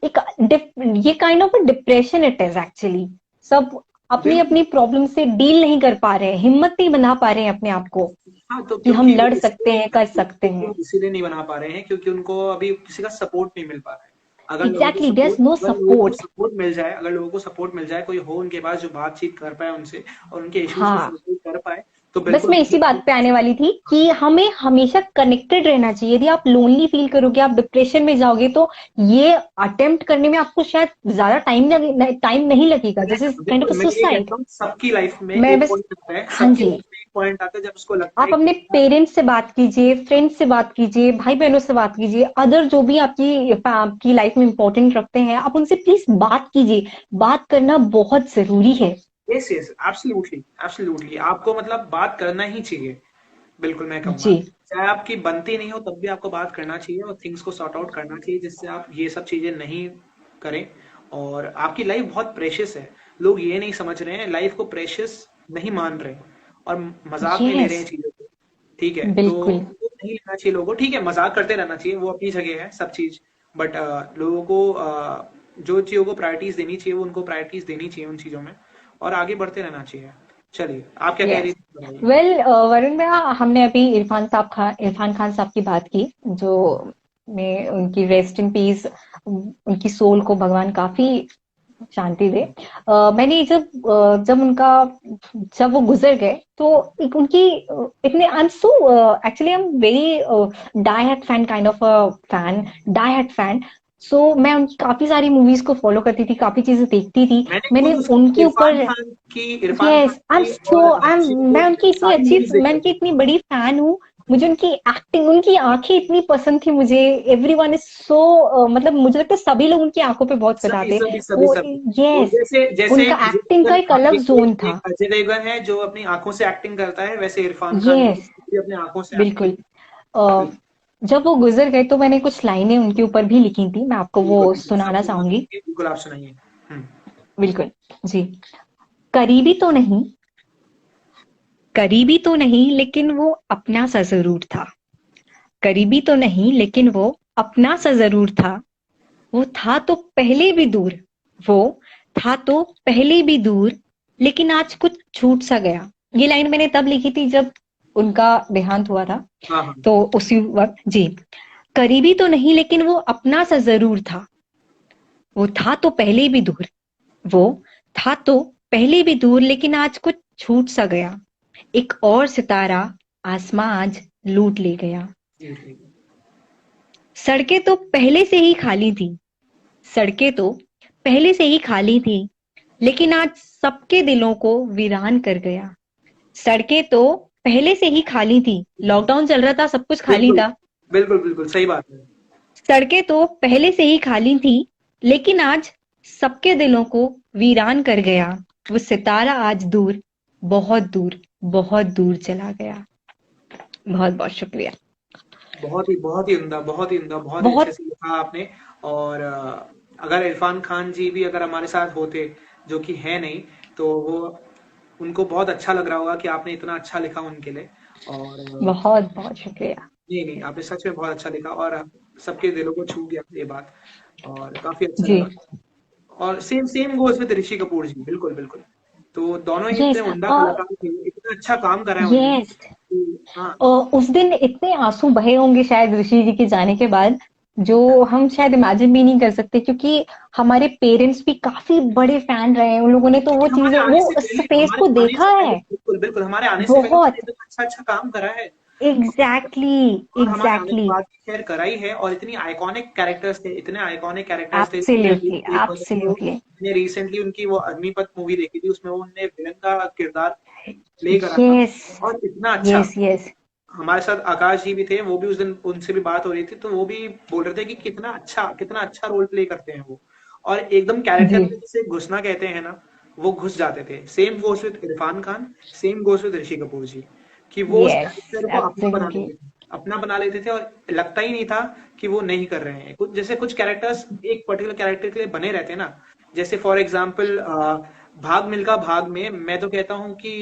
ये kind of depression it is actually. सब अपनी बिल्कुल। अपनी प्रॉब्लम से डील नहीं कर पा रहे हैं, हिम्मत नहीं बना पा रहे हैं अपने आप को हाँ, तो कि हम क्योंकि वो लड़ सकते हैं, कर सकते हैं। इसीलिए नहीं बना पा रहे हैं, क्योंकि उनको अभी किसी का सपोर्ट नहीं मिल पा रहा है। एग्जैक्टली, देयर इज नो अगर लोगों को सपोर्ट। सपोर्ट मिल जाए, अगर लोगों को सपोर्ट मिल जाए, कोई हो उनके पास जो बातचीत कर पाए उनसे और उनके इश्यूज को हाँ, सॉल्व कर पाए, तो बस बिल्कुल मैं इसी बात पे आने वाली थी कि हमें हमेशा कनेक्टेड रहना चाहिए। यदि आप लोनली फील करोगे, आप डिप्रेशन में जाओगे, तो ये अटेम्प्ट करने में आपको शायद ज्यादा टाइम नहीं लगेगा, जैसे काइंड ऑफ बिल्कुल, मैं ये सुसाइड। कहता हूँ, सबकी लाइफ में मैं एक बस, पॉइंट आता है, हाँ सबकी जी, लाइफ में एक पॉइंट आता है जब उसको लगता आप है कि अपने यार, पेरेंट्स से बात कीजिए, फ्रेंड्स से बात कीजिए, भाई बहनों से बात कीजिए, अदर जो भी आपकी लाइफ में इंपॉर्टेंट रखते हैं, आप उनसे प्लीज बात कीजिए। बात करना बहुत जरूरी है। यस, यस, एब्सोल्युटली, एब्सोल्युटली, आपको मतलब बात करना ही चाहिए। बिल्कुल, मैं कहूँगा, जी। चाहे आपकी बनती नहीं हो तब भी आपको बात करना चाहिए और थिंग्स को सॉर्ट आउट करना चाहिए, जिससे आप ये सब चीज़ें नहीं करें। और आपकी लाइफ बहुत प्रेशियस है। लोग ये नहीं समझ रहे हैं, लाइफ को प्रेशियस नहीं मान रहे हैं और मज़ाक में ले रहे यस हैं चीज़ों को। ठीक है? तो बिल्कुल। वो नहीं लेना चाहिए लोगों को। ठीक है, मज़ाक करते रहना चाहिए, वो अपनी जगह है सब चीज़। बट लोगों को जो चीज़ों को प्रायोरिटीज़ देनी चाहिए, वो उनको प्रायोरिटीज़ देनी चाहिए उन चीज़ों में, और आगे बढ़ते रहना चाहिए। चलिए, आप क्या कह रही यस। थी बताइए? वेल वरुण भैया, हमने अभी इरफान खान साहब की बात की, जो में उनकी रेस्ट इन पीस, उनकी सोल को भगवान काफी शांति दे। मैंने जब वो गुजर गए, तो एक उनकी इतने I am so actually I am very die heart fan, kind of a fan, die heart fan. So मैं उनकी काफी सारी मूवीज को फॉलो करती थी, काफी चीजें देखती थी। मैंने मैंने खुद उसकी उनके ऊपर, Irfan Khan yes I M की सो और आई एम ऋषि कपूर मैं की उनकी इतनी सारी अच्छी, मूवीज़ देख मैं उनकी रखी इतनी थी। बड़ी फैन हूँ। मुझे उनकी एक्टिंग, उनकी आंखें इतनी पसंद थी मुझे। एवरीवन इज सो, मतलब मुझे लगता है सभी लोग उनकी आंखों पे बहुत फिदा सभी, थे। सभी, सभी, वो, सभी। वो यस, जैसे जैसे उनका एक अजय एक्टिंग का देवगन, एक अलग जोन एक था। अजय देवगन है जो अपनी आँखों से एक्टिंग करता है, वैसे इरफान खान यस भी अपनी आँखों से एक्टिंग। बिल्कुल। अ, जब वो गुजर गए, तो मैंने कुछ लाइनें उनके ऊपर भी लिखी थी, मैं आपको वो बिल्कुल, बिल्कुल, सब सुनाना सुना चाहूंगी। सुनिए, बिल्कुल आप सुनाइए। हुँ। बिल्कुल। जी। करीबी तो नहीं, करीबी तो नहीं, लेकिन वो अपना सा जरूर था। करीबी तो नहीं, लेकिन वो अपना सा जरूर था। वो था तो पहले भी दूर, वो था तो पहले भी दूर, लेकिन आज कुछ छूट सा गया। ये लाइन मैंने तब लिखी थी जब उनका देहांत हुआ था। हाँ, हाँ। तो उसी वक्त जी, करीबी तो नहीं, लेकिन वो अपना सा जरूर था। वो था तो पहले भी दूर, वो था तो पहले भी दूर, लेकिन आज कुछ छूट सा गया। एक और सितारा आसमां आज लूट ले गया। जी, जी। सड़कें तो पहले से ही खाली थी, सड़कें तो पहले से ही खाली थी, लेकिन आज सबके दिलों को वीरान कर गया। सड़कें तो पहले से ही खाली थी। लॉकडाउन चल रहा था, सब कुछ खाली बिल्कुल था। बिल्कुल बिल्कुल सही बात है। सड़कें तो पहले से ही खाली थी, लेकिन आज सबके दिलों को वीरान कर गया। वो सितारा आज दूर, बहुत दूर चला गया। बहुत बहुत शुक्रिया। बहुत ही उम्दा, बहुत ही उम्दा, बहुत ही अच्छे बहुत। से लिखा आपने। और अगर इरफान खान जी भी अगर हमारे साथ होते, जो कि है नहीं, तो वो उनको बहुत अच्छा लग रहा होगा कि आपने इतना अच्छा लिखा उनके लिए। और बहुत बहुत शुक्रिया। नहीं नहीं, आपने सच में बहुत अच्छा लिखा और सबके दिलों को छू गया ये बात, और काफी अच्छा जी। लगा। और same same goes with Rishi Kapoor जी, बिल्कुल बिल्कुल। तो दोनों ही इतने यस। उम्दा कलाकार थे, इतना अच्छा काम करा है उनने यस। कि हाँ। उस दिन इतने आंसू बहे होंगे शायद ऋषि जी के जाने के बाद, जो हम शायद इमेजिन भी नहीं कर सकते, क्योंकि हमारे पेरेंट्स भी काफी बड़े फैन रहे हैं। उन लोगों ने तो वो हमारे चीजें, आने वो से पहले, स्पेस हमारे को आने से देखा पहले, है। बिल्कुल बिल्कुल, हमारे आने से पहले उन्होंने बहुत। इतना अच्छा अच्छा काम करा है। एग्जैक्टली। और हमारे आने के एग्जैक्टली। बाद भी खैर करा ही है। और इतनी आइकॉनिक कैरेक्टर्स थे, इतने आइकॉनिक कैरेक्टर्स थे। एब्सोल्युटली। एब्सोल्युटली। मैंने रिसेंटली उनकी वो अग्निपथ मूवी देखी थी, उसमें वो उनने विलन का किरदार प्ले करा था, यस। और इतना अच्छा। यस। यस। हमारे साथ आकाश जी भी थे, वो भी उस दिन उनसे भी बात हो रही थी, तो वो भी बोल रहे थे कि कितना अच्छा रोल प्ले करते हैं वो। और एकदम कैरेक्टर जी। में जैसे घुसना कहते हैं ना, वो घुस जाते थे। Same goes with Irfan Khan, same goes with Rishi Kapoor ji, कि वो उस यस। कैरेक्टर को अपना बना एब्सोल्युटली। लेते थे, अपना बना लेते थे, और लगता ही नहीं था कि वो नहीं कर रहे हैं कुछ। जैसे कुछ कैरेक्टर्स एक पर्टिकुलर कैरेक्टर के लिए बने रहते हैं ना, जैसे फॉर एग्जाम्पल भाग मिल्खा भाग में मैं तो कहता हूँ कि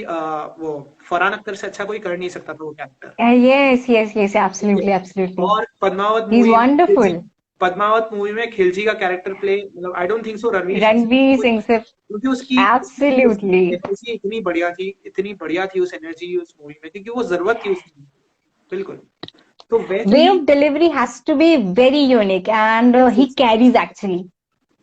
वो फरहान अख्तर से अच्छा कोई कर नहीं सकता था वो कैरेक्टर। यस। यस। यस। ठीक है। एब्सोल्युटली। एब्सोल्युटली। और he is wonderful. Padmaavat movie में खिलजी का कैरेक्टर प्ले, मतलब I don't think so Ranveer Singh से रणवीर कोई, सिंह से। क्योंकि उसकी एब्सोल्युटली। एनर्जी इतनी बढ़िया थी, इतनी बढ़िया थी उस एनर्जी उस मूवी में, क्योंकि वो जरूरत थी उसकी। बिल्कुल। तो वैसे Way he of delivery has to be very unique, and he carries actually.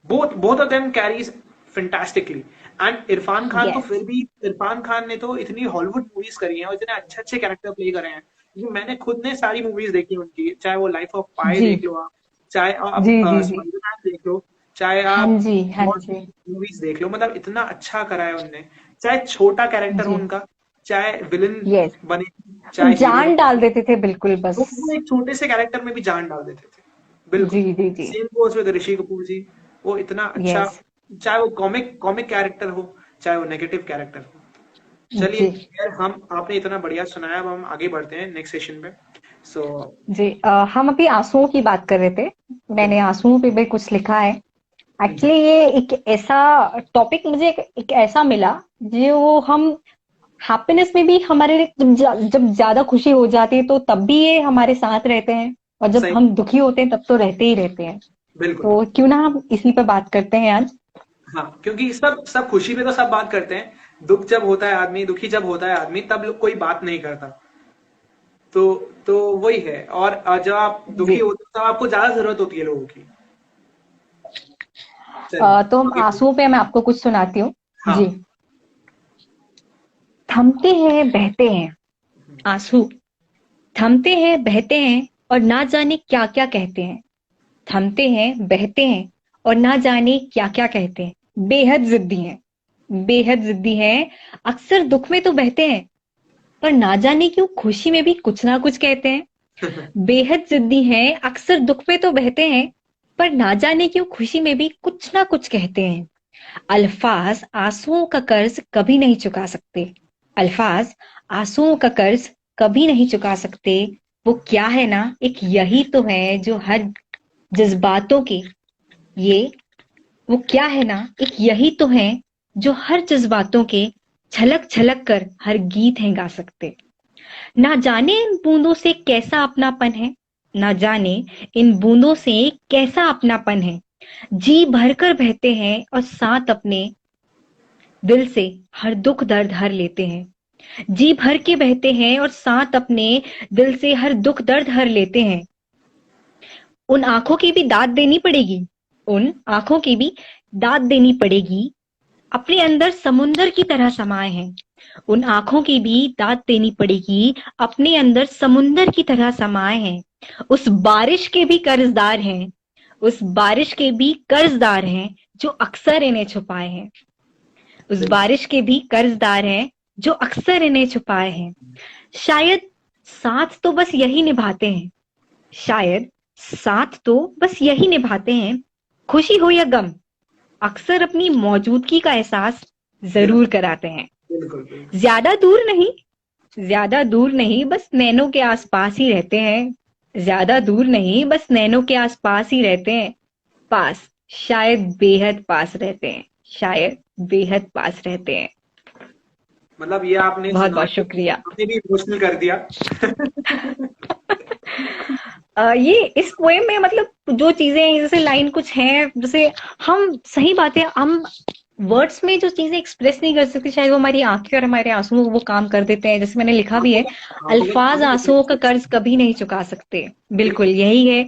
both of them carries fantastically. And Irfan Khan तो Yes. फिर भी, इरफान खान ने तो इतनी हॉलीवुड मूवीज करी हैं और इतने अच्छे अच्छे कैरेक्टर प्ले करे हैं, क्योंकि मैंने खुद ने सारी मूवीज देखी उनकी, चाहे वो लाइफ ऑफ पाई जी। देख लो आप, चाहे आप जी। जी। जी। स्पाइडरमैन देख लो, चाहे हाँ आप जी। हाँ और जी। मूवीज देख लो, मतलब इतना अच्छा करा है उनने। चाहे छोटा कैरेक्टर हो जी। उनका, चाहे विलन यस। बने, वो चाहे हीरो जान बने, डाल देते थे बिल्कुल बस। तो वो एक छोटे से कैरेक्टर में भी जान डाल देते थे। बिल्कुल। जी। जी। जी। Same goes with Rishi Kapoor जी, वो इतना अच्छा, यस। चाहे वो कॉमिक कॉमिक कैरेक्टर हो, चाहे वो नेगेटिव कैरेक्टर हो। चलिए जी। खैर, हम आपने इतना बढ़िया सुनाया, अब हम आगे बढ़ते हैं नेक्स्ट सेशन पे। सो जी। हम अभी आंसुओं की बात कर रहे थे। मैंने बिल्कुल। आंसुओं पे भी कुछ लिखा है। हम्म, एक्चुअली ये एक ऐसा टॉपिक, मुझे एक ऐसा मिला जो हम हैप्पीनेस में भी हमारे लिए, जब ज्यादा खुशी हो जाती है तो तब भी ये हमारे साथ रहते हैं, और जब सही हम बात। दुखी होते हैं तब तो रहते ही रहते हैं। बिल्कुल। तो क्यों ना हम इसी पे बात करते हैं आज। हाँ, क्योंकि सब सब खुशी पे तो सब बात करते हैं, दुख जब होता है आदमी, दुखी जब होता है आदमी, तब लोग कोई बात नहीं करता। तो तो वही है। और जब आप दुखी जी। होते हो तब आपको ज्यादा जरूरत होती है लोगों की। चलिए तो हम आगे। आंसुओं पे मैं आपको कुछ सुनाती हूँ। जी। हाँ। थमते हैं बहते हैं आंसू, थमते हैं बहते हैं और ना जाने क्या क्या कहते हैं। थमते हैं बहते हैं और ना जाने क्या क्या कहते हैं। बेहद जिद्दी हैं, बेहद जिद्दी हैं। अक्सर दुख में तो बहते हैं, पर ना जाने क्यों खुशी में भी कुछ ना कुछ कहते हैं। बेहद जिद्दी हैं, अक्सर दुख में तो बहते हैं, पर ना जाने क्यों खुशी में भी कुछ ना कुछ कहते हैं। अल्फाज आंसुओं का कर्ज कभी नहीं चुका सकते। अल्फाज आंसुओं का कर्ज कभी नहीं चुका सकते। वो क्या है ना, एक यही तो है जो हर जज्बातों के, ये वो क्या है ना, एक यही तो है जो हर जज्बातों के छलक छलक कर हर गीत है गा सकते। ना जाने इन बूंदों से कैसा अपनापन है, ना जाने इन बूंदों से कैसा अपनापन है। जी भरकर बहते हैं और साथ अपने दिल से हर दुख दर्द हर लेते हैं। जी भर के बहते हैं और साथ अपने दिल से हर दुख दर्द हर लेते हैं। उन आंखों की भी दाद देनी पड़ेगी, उन आंखों की भी दाद देनी पड़ेगी। अपने अंदर समुंदर की तरह समाये हैं। उन आंखों की भी दाद देनी पड़ेगी, अपने अंदर समुंदर की तरह समाये हैं। उस बारिश के भी कर्जदार हैं, उस बारिश के भी कर्जदार हैं जो अक्सर इन्हें छुपाए हैं। उस बिल्कुल। बारिश के भी कर्जदार हैं जो अक्सर इन्हें छुपाए हैं। शायद साथ तो बस यही निभाते हैं, शायद साथ तो बस यही निभाते हैं, खुशी हो या गम, अक्सर अपनी मौजूदगी का एहसास बिल्कुल जरूर कराते हैं। बिल्कुल बिल्कुल। ज्यादा दूर नहीं, ज्यादा दूर नहीं, बस नैनों के आसपास ही रहते हैं। ज्यादा दूर नहीं, बस नैनों के आसपास ही रहते हैं। पास, शायद बेहद पास रहते हैं, शायद बेहद पास रहते हैं। मतलब ये आपने बहुत सुना बहुत के शुक्रिया। आपने भी इमोशनल कर दिया। ये इस पोएम में मतलब जो चीजें जैसे लाइन कुछ हैं, जैसे हम सही बात है, हम वर्ड्स में जो चीजें एक्सप्रेस नहीं कर सकते, शायद वो हमारी आंखें और हमारे आंसुओं वो काम कर देते हैं। जैसे मैंने लिखा भी आंखों है, का आंखों का अल्फाज काम आंसुओं का करते हैं। कर्ज कभी नहीं चुका सकते। बिल्कुल बिल्कुल। यही है,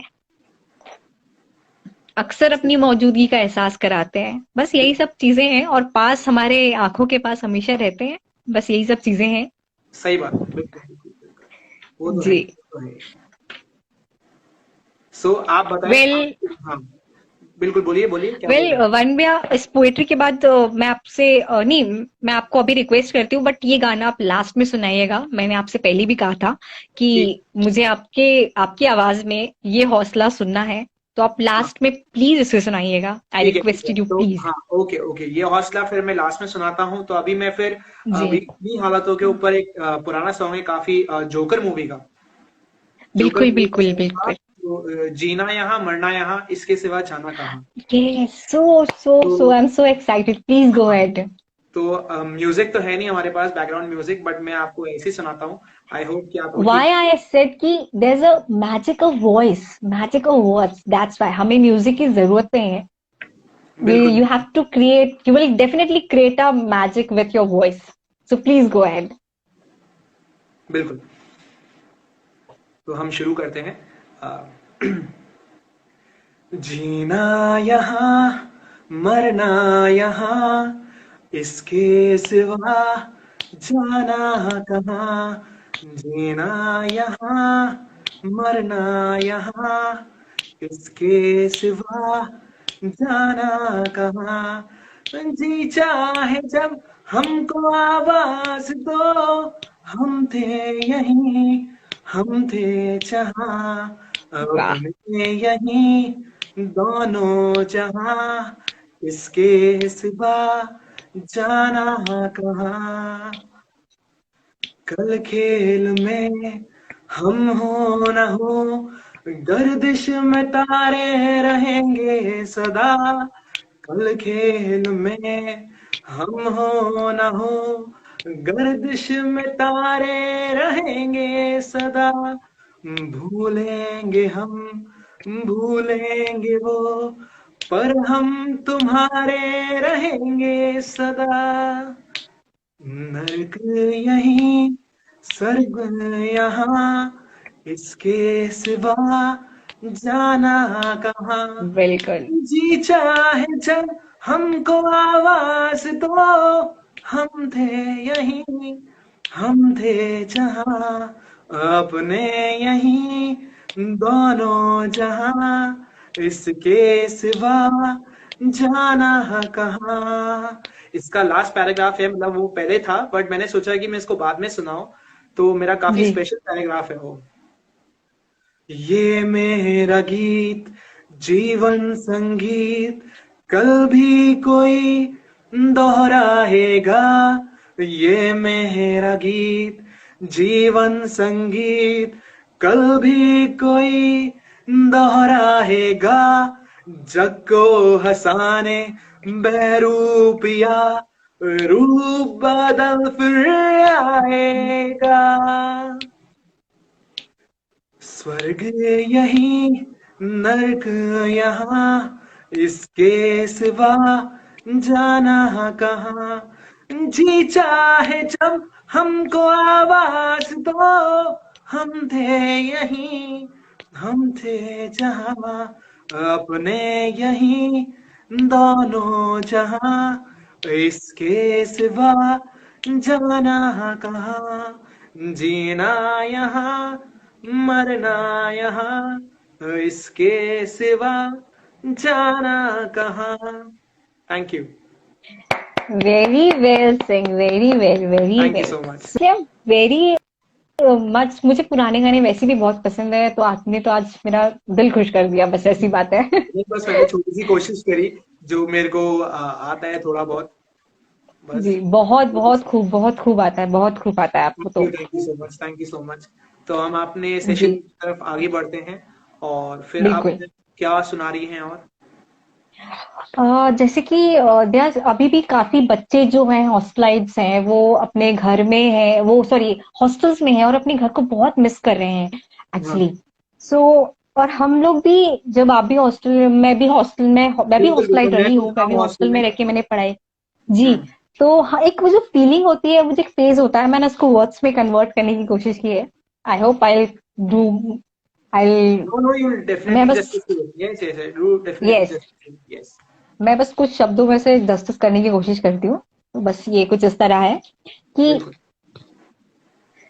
अक्सर अपनी मौजूदगी का एहसास कराते हैं। बस यही सब चीजें हैं, और पास हमारे आंखों के पास हमेशा रहते हैं। बस यही सब चीजें हैं। सही बात है, बिल्कुल बिल्कुल बिल्कुल। वो तो है जी। ही, वो तो है ही। सो आप बताएं वेल, हाँ, बिल्कुल बोलिए बोलिए क्या बोल वेल रहे हैं। वन भैया, इस पोएट्री के बाद मैं आपसे नहीं, मैं आपको अभी रिक्वेस्ट करती हूँ, बट ये गाना आप लास्ट में सुनाइएगा। मैंने आपसे पहले भी कहा था कि ठीक मुझे आपके आपकी आवाज में ये हौसला सुनना है, तो आप हाँ, लास्ट में प्लीज इसे सुनाइएगा। आई ठीक है रिक्वेस्ट यू तो प्लीज। हाँ, ओके ओके, ये हौसला फिर मैं लास्ट में सुनाता हूँ। तो अभी मैं फिर जी, अभी इन्हीं हालातों के ऊपर एक पुराना सॉन्ग है काफी, जोकर मूवी का। जोकर बिल्कुल मूवी का बिल्कुल सॉन्ग था, बिल्कुल। तो जीना यहाँ मरना यहाँ, इसके सिवा जाना कहाँ। Yes, so तो I'm so excited. Please go हाँ, ahead. तो म्यूजिक तो है नहीं हमारे पास, बैकग्राउंड म्यूजिक, बट मैं आपको ऐसे ही सुनाता हूँ। आई होप कि आपको ठीक। Why I said कि there's a magic of voice, magic of words. That's why हमें म्यूजिक की जरूरत नहीं है. बिल्कुल You have to create. You will definitely create a magic with your voice. So please go ahead. बिल्कुल। तो हम शुरू करते हैं। जीना यहाँ मरना यहाँ, इसके सिवा जाना कहाँ। जीना यहाँ मरना यहाँ, इसके सिवा जाना कहाँ। जी चाहे जब हमको आवाज दो, हम थे यहीं, हम थे जहाँ, वाह, अपने यहीं दोनों जहां, इसके सिवा जाना कहाँ। कल खेल में हम हो न हो, गर्दिश में तारे रहेंगे सदा। कल खेल में हम हो न हो, गर्दिश में तारे रहेंगे सदा। भूलेंगे हम, भूलेंगे वो, पर हम तुम्हारे रहेंगे सदा। नर्क यहीं, स्वर्ग यहाँ, इसके सिवा जाना कहाँ। बिल्कुल। जी चाहे जब हमको आवाज दो, हम थे यहीं, हम थे जहाँ, अपने यहीं दोनों जहाँ, इसके सिवा जाना कहाँ। इसका लास्ट पैराग्राफ है, मतलब वो पहले था बट मैंने सोचा कि मैं इसको बाद में सुनाऊं, तो मेरा काफी जी, स्पेशल पैराग्राफ है वो। ये मेरा गीत, जीवन संगीत, कल भी कोई दोहराएगा। ये मेरा गीत, जीवन संगीत, कल भी कोई दोहराएगा। जग को हंसाने बहरूपिया, रूप बदल फिर आएगा। स्वर्ग यहीं, नरक यहाँ, इसके सिवा जाना कहाँ। जी चाहे जब हमको आवाज दो, हम थे यहीं, हम थे जहाँ, अपने यहीं दोनों जहाँ, इसके सिवा जाना कहाँ। जीना यहाँ, मरना यहाँ, इसके सिवा जाना कहाँ। Thank you. Very well sing, very well, very thank you well. So much. Very much, मुझे पुराने गाने वैसे भी बहुत पसंद है, तो आपने तो आज मेरा दिल खुश कर दिया, बस ऐसी बात है। नहीं, बस मैंने छोटी सी कोशिश करी, जो मेरे को आता है थोड़ा बहुत, बस। जी, बहुत बहुत खूब, बहुत खूब आता है, बहुत खूब आता है आपको तो। Thank you so much, thank you so much. तो हम अपने जी, सेशन की तरफ आगे बढ़ते हैं, और फिर आप बिल्कुल। क्या सुना रही हैं और? जैसे कि अभी भी काफी बच्चे जो हैं हॉस्टलाइट्स हैं, वो अपने घर में हैं, वो सॉरी हॉस्टल्स में हैं और अपने घर को बहुत मिस कर रहे हैं हाँ, एक्चुअली। सो और हम लोग भी, जब आप भी हॉस्टल, मैं भी बिल्कुल हॉस्टलाइट बिल्कुल, मैं रही भी हूँ, रहा मैं भी हूँ हॉस्टल हॉस्टल में में। रह के मैंने पढ़ाई। जी। हम्म। तो हाँ, एक वो जो फीलिंग होती है, मुझे एक फेज होता है, मैंने उसको वर्ड्स में कन्वर्ट करने की कोशिश की है। I hope do I know no, you मैं डेफिनेटली बस, justice, yes yes, you definitely yes, justice, yes. मैं बस कुछ शब्दों में से जस्टिस करने की कोशिश करती हूँ। तो बस ये कुछ इस तरह है कि बिल्कुल।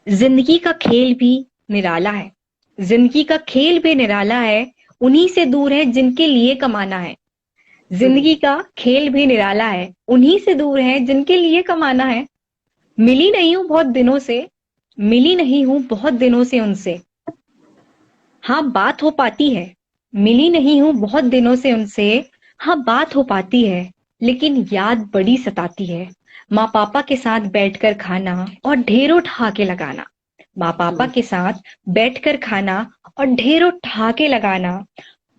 जिंदगी का खेल भी निराला है, जिंदगी का खेल भी निराला है, उन्हीं से दूर है जिनके लिए कमाना है। जिंदगी का खेल भी निराला है, उन्हीं से दूर है जिनके लिए कमाना है। मिली नहीं हूं बहुत दिनों से, मिली नहीं हूं बहुत दिनों से उनसे। हाँ बात हो पाती है, मिली नहीं हूं बहुत दिनों से उनसे। हाँ बात हो पाती है, लेकिन याद बड़ी सताती है। माँ पापा के साथ बैठकर खाना और ढेरों ठहाके लगाना। माँ पापा के साथ बैठकर खाना और ढेरों ठहाके लगाना।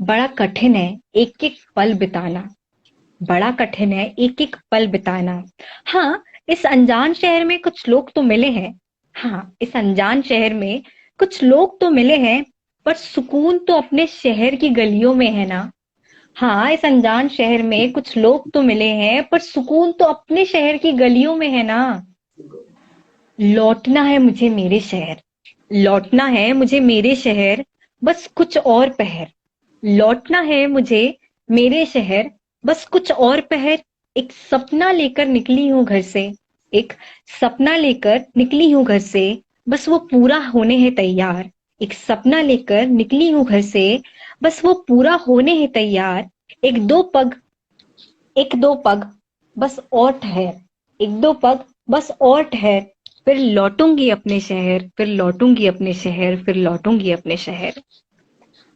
बड़ा कठिन है एक एक पल बिताना, बड़ा कठिन है एक एक पल बिताना। हाँ, इस अनजान शहर में कुछ लोग तो मिले हैं। हाँ, इस अनजान शहर में कुछ लोग तो मिले हैं, पर सुकून तो अपने शहर की गलियों में है ना। हाँ, इस अनजान शहर में कुछ लोग तो मिले हैं, पर सुकून तो अपने शहर की गलियों में है ना। लौटना है मुझे मेरे शहर, लौटना है मुझे मेरे शहर, बस कुछ और पहर। लौटना है मुझे मेरे शहर, बस कुछ और पहर। एक सपना लेकर निकली हूँ घर से, एक सपना लेकर निकली हूँ घर से, बस वो पूरा होने है तैयार। एक सपना लेकर निकली हूँ घर से, बस वो पूरा होने है तैयार। एक दो पग, एक दो पग, बस और ठहर, एक दो पग, बस और ठहर। फिर लौटूंगी अपने शहर, फिर लौटूंगी अपने शहर, फिर लौटूंगी अपने शहर।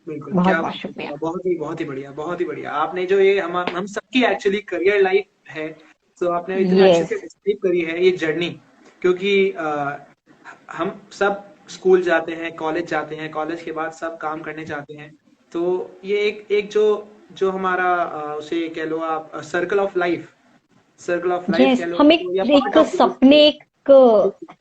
बिल्कुल, बहुत क्या बहुत बात शुक्रिया। है, बहुत ही बढ़िया, बहुत ही बढ़िया। आपने जो ये हम सबकी एक्चुअली करियर लाइफ है, तो आपने इतने अच्छे यस, से डिस्क्राइब करी है ये जर्नी, क्योंकि हम सब स्कूल जाते हैं, कॉलेज जाते हैं, कॉलेज के बाद सब काम करने जाते हैं। तो ये एक एक जो जो हमारा उसे कह लो आप सर्कल ऑफ लाइफ यस, कह लो, हम एक या पार्ट एक ऑफ सपने, लाइफ।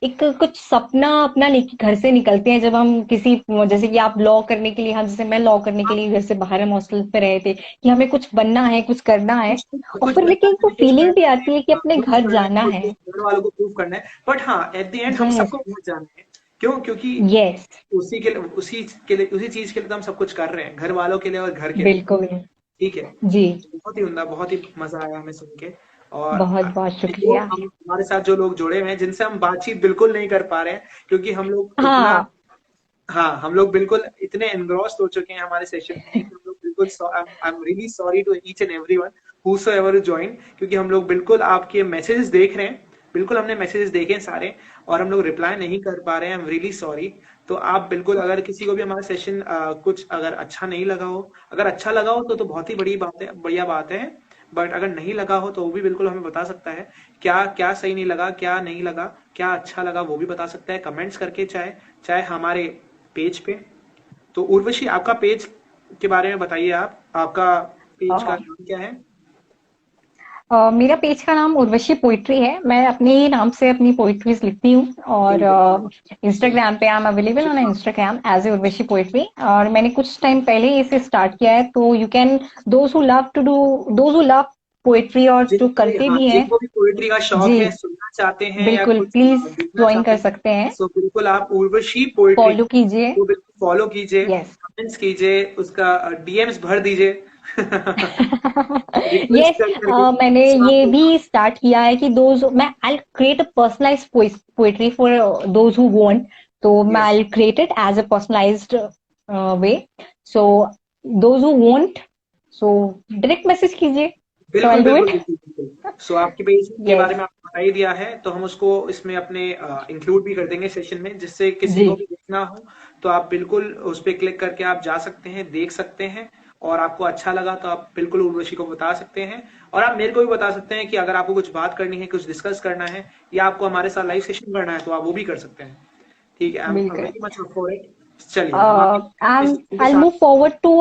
एक कुछ सपना अपना लेके घर से निकलते हैं, जब हम किसी, जैसे कि आप लॉ करने के लिए, हाँ जैसे मैं लॉ करने के लिए घर से बाहर, हम हॉस्टल पे रहे थे कि हमें कुछ बनना है, कुछ करना है। कुछ और कुछ फिर बनना लेकिन है, वो कुछ फीलिंग भी करना है, आती है कि अपने खुद भी घर करना है, जाना खुद को है। घर वालों को प्रूव करना है। बट हाँ, एट द एंड हम यस, सबको घर जाना है। क्यों? क्योंकि यस, उसी चीज के लिए तो हम सब कुछ कर रहे हैं, घर वालों के लिए और घर के लिए। बिल्कुल। ठीक है। जी, बहुत ही उम्दा, बहुत ही मजा आया हमें सुन के। और बहुत बहुत जो शुक्रिया। हम हमारे साथ जो लोग जुड़े हुए हैं, जिनसे हम बातचीत बिल्कुल नहीं कर पा रहे हैं, क्योंकि हम लोग इतना, हाँ, हाँ, हम लोग बिल्कुल इतने एनग्रॉस्ड हो चुके हैं हमारे सेशन में कि हम लोग बिल्कुल, I am really sorry to each and everyone whosoever join, क्योंकि हम लोग बिल्कुल आपके मैसेजेस देख रहे हैं, बिल्कुल हमने मैसेजेस देखे हैं सारे, और हम लोग रिप्लाई नहीं कर पा रहे हैं। आई एम रियली सॉरी। तो आप बिल्कुल, अगर किसी को भी हमारा सेशन कुछ अगर अच्छा नहीं लगा हो, अगर अच्छा लगा हो तो बहुत ही बड़ी बात है, बढ़िया बात है। बट अगर नहीं लगा हो तो वो भी बिल्कुल हमें बता सकता है, क्या क्या सही नहीं लगा, क्या नहीं लगा, क्या अच्छा लगा, वो भी बता सकता है कमेंट्स करके, चाहे चाहे हमारे पेज पे। तो उर्वशी, आपका पेज के बारे में बताइए, आप आपका पेज का नाम क्या है? मेरा पेज का नाम उर्वशी पोइट्री है। मैं अपने ही नाम से अपनी पोइट्रीज लिखती हूँ, और बिल्कुल। इंस्टाग्राम पे I am available on Instagram as a Urvashi poetry. और मैंने कुछ टाइम पहले ही इसे स्टार्ट किया है, तो you can, those who love to do, those who love poetry और जो करते भी हैं, जिनको भी पोएट्री का शौक जी है, सुनना चाहते हैं या बिल्कुल, कुछ प्लीज लिखना ज्वाइन चाहते कर हैं, सकते हैं, सो बिल्कुल आप उर्वशी पोएट्री फॉलो कीजिए। को बिल्कुल फॉलो कीजिए, यस। कमेंट्स कीजिए, उसका डीएम्स भर दीजिए। रिक्वेस्ट यस, कर करके मैंने आप ये लोग। भी स्टार्ट किया है कि दोज, मैं I create a personalised poetry for those who want. तो मैं yes, I create it as a personalised way. So those who want, so direct message कीजिए। So बिल्कुल I'll do बिल्कुल it. बिल्कुल बिल्कुल। सो आपके पेज के Yes. बारे में आपको बता ही दिया है, तो हम उसको इसमें अपने इंक्लूड भी कर देंगे सेशन में, जिससे किसी जी को भी देखना हो तो आप बिल्कुल उस पर क्लिक करके आप जा सकते हैं, देख सकते हैं। और आपको अच्छा लगा तो आप बिल्कुल उर्वशी को बता सकते हैं, और आप मेरे को भी बता सकते हैं कि अगर आपको कुछ बात करनी है, कुछ डिस्कस करना है, या आपको हमारे साथ लाइव सेशन करना है तो आप वो भी कर सकते हैं। ठीक है, आई एम बिल्कुल. Very much up for it. चलिए हम आगे अपने सेशन के I'll साथ। move forward to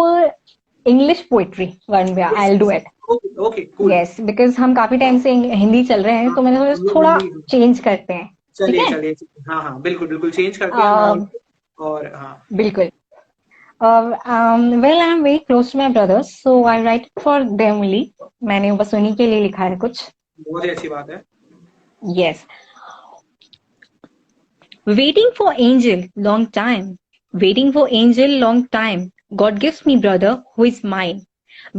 English poetry, Varunbhaiya. Yes I'll do yes, it. Okay okay cool. Yes, because हम काफी टाइम से हिंदी चल रहे हैं हाँ, तो मैंने सोचा हम लोग थोड़ा हिंदी। चेंज करते हैं. ठीक चलिए है. चलिए चलिए। हाँ हाँ बिल्कुल बिल्कुल, चेंज करते हैं माहौल Uh, को। और हाँ, बिल्कुल. Well, I'm very close to my brothers, so I write it for them only. मैंने बस उन्हीं के लिए लिखा है कुछ. बहुत ही अच्छी बात है। Yes. Waiting for angel, long time. Waiting for angel, long time. God gives me brother who is mine.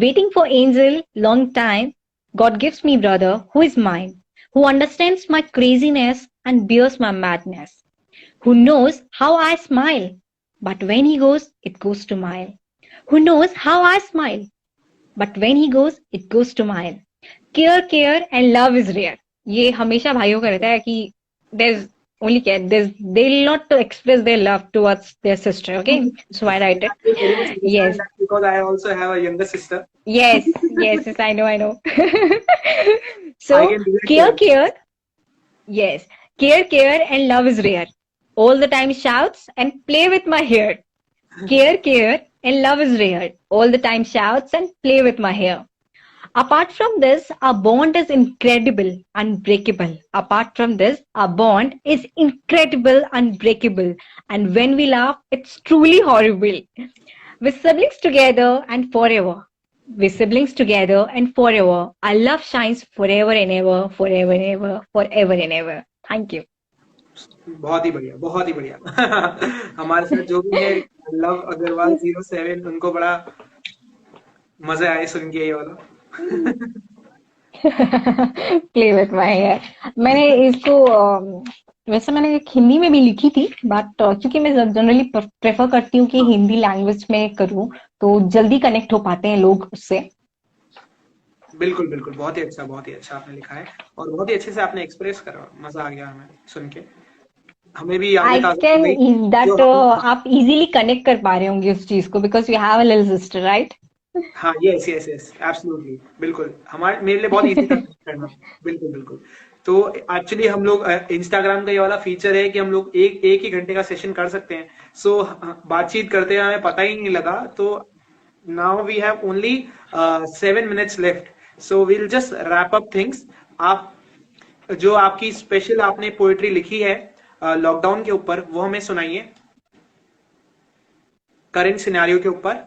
Waiting for angel, long time. God gives me brother who is mine. Who understands my craziness and bears my madness. Who knows how I smile. But when he goes, it goes to mile. Who knows how I smile. But when he goes, it goes to mile. Care and love is rare. ये हमेशा भाइयों का रहता है कि there's only care. They'll not to express their love towards their sister. Okay, so I write And it. I will very much Yes, understand that because I also have a younger sister. yes. I know. I So can relate to it. care. Yes, care and love is rare. All the time shouts and play with my hair. Care and love is rare. All the time shouts and play with my hair. Apart from this, our bond is incredible, unbreakable. Apart from this, our bond is incredible, unbreakable. And when we laugh, it's truly horrible. We're siblings together and forever. We're siblings together and forever. Our love shines forever and ever, forever and ever, forever and ever. Thank you. बहुत ही बढ़िया, बहुत ही बढ़िया। हमारे साथ जो भी है, love Agarwal 07, उनको बड़ा मजा आए सुन के ये वाला। Play with my hair. मैंने इसको वैसे मैंने एक हिंदी में भी लिखी थी, बट क्योंकि मैं जनरली प्रेफर करती हूँ कि हिंदी लैंग्वेज में करूँ तो जल्दी कनेक्ट हो पाते हैं लोग उससे. बिल्कुल बिल्कुल, बहुत ही अच्छा आपने लिखा है, और बहुत ही अच्छे से आपने एक्सप्रेस करा, मजा आ गया हमें सुन के। हमें भी यादें आई ताजा हो कैन गई जो दैट हम। आप इजीली कनेक्ट कर पा रहे होंगे उस चीज को because you have a little sister, right? हाँ, यस यस यस, एब्सोल्युटली, बिल्कुल हमारे मेरे लिए बहुत इजी था करना। बिल्कुल बिल्कुल। तो एक्चुअली हम लोग इंस्टाग्राम का ये वाला फीचर है कि हम लोग एक एक ही घंटे का सेशन कर सकते हैं। सो बातचीत करते हमें पता ही नहीं लगा। तो now we have only 7 minutes left, so we'll just wrap up things. आप जो आपकी स्पेशल आपने पोएट्री लिखी है लॉकडाउन के ऊपर, वो हमें सुनाइए, करंट सिनेरियो के ऊपर।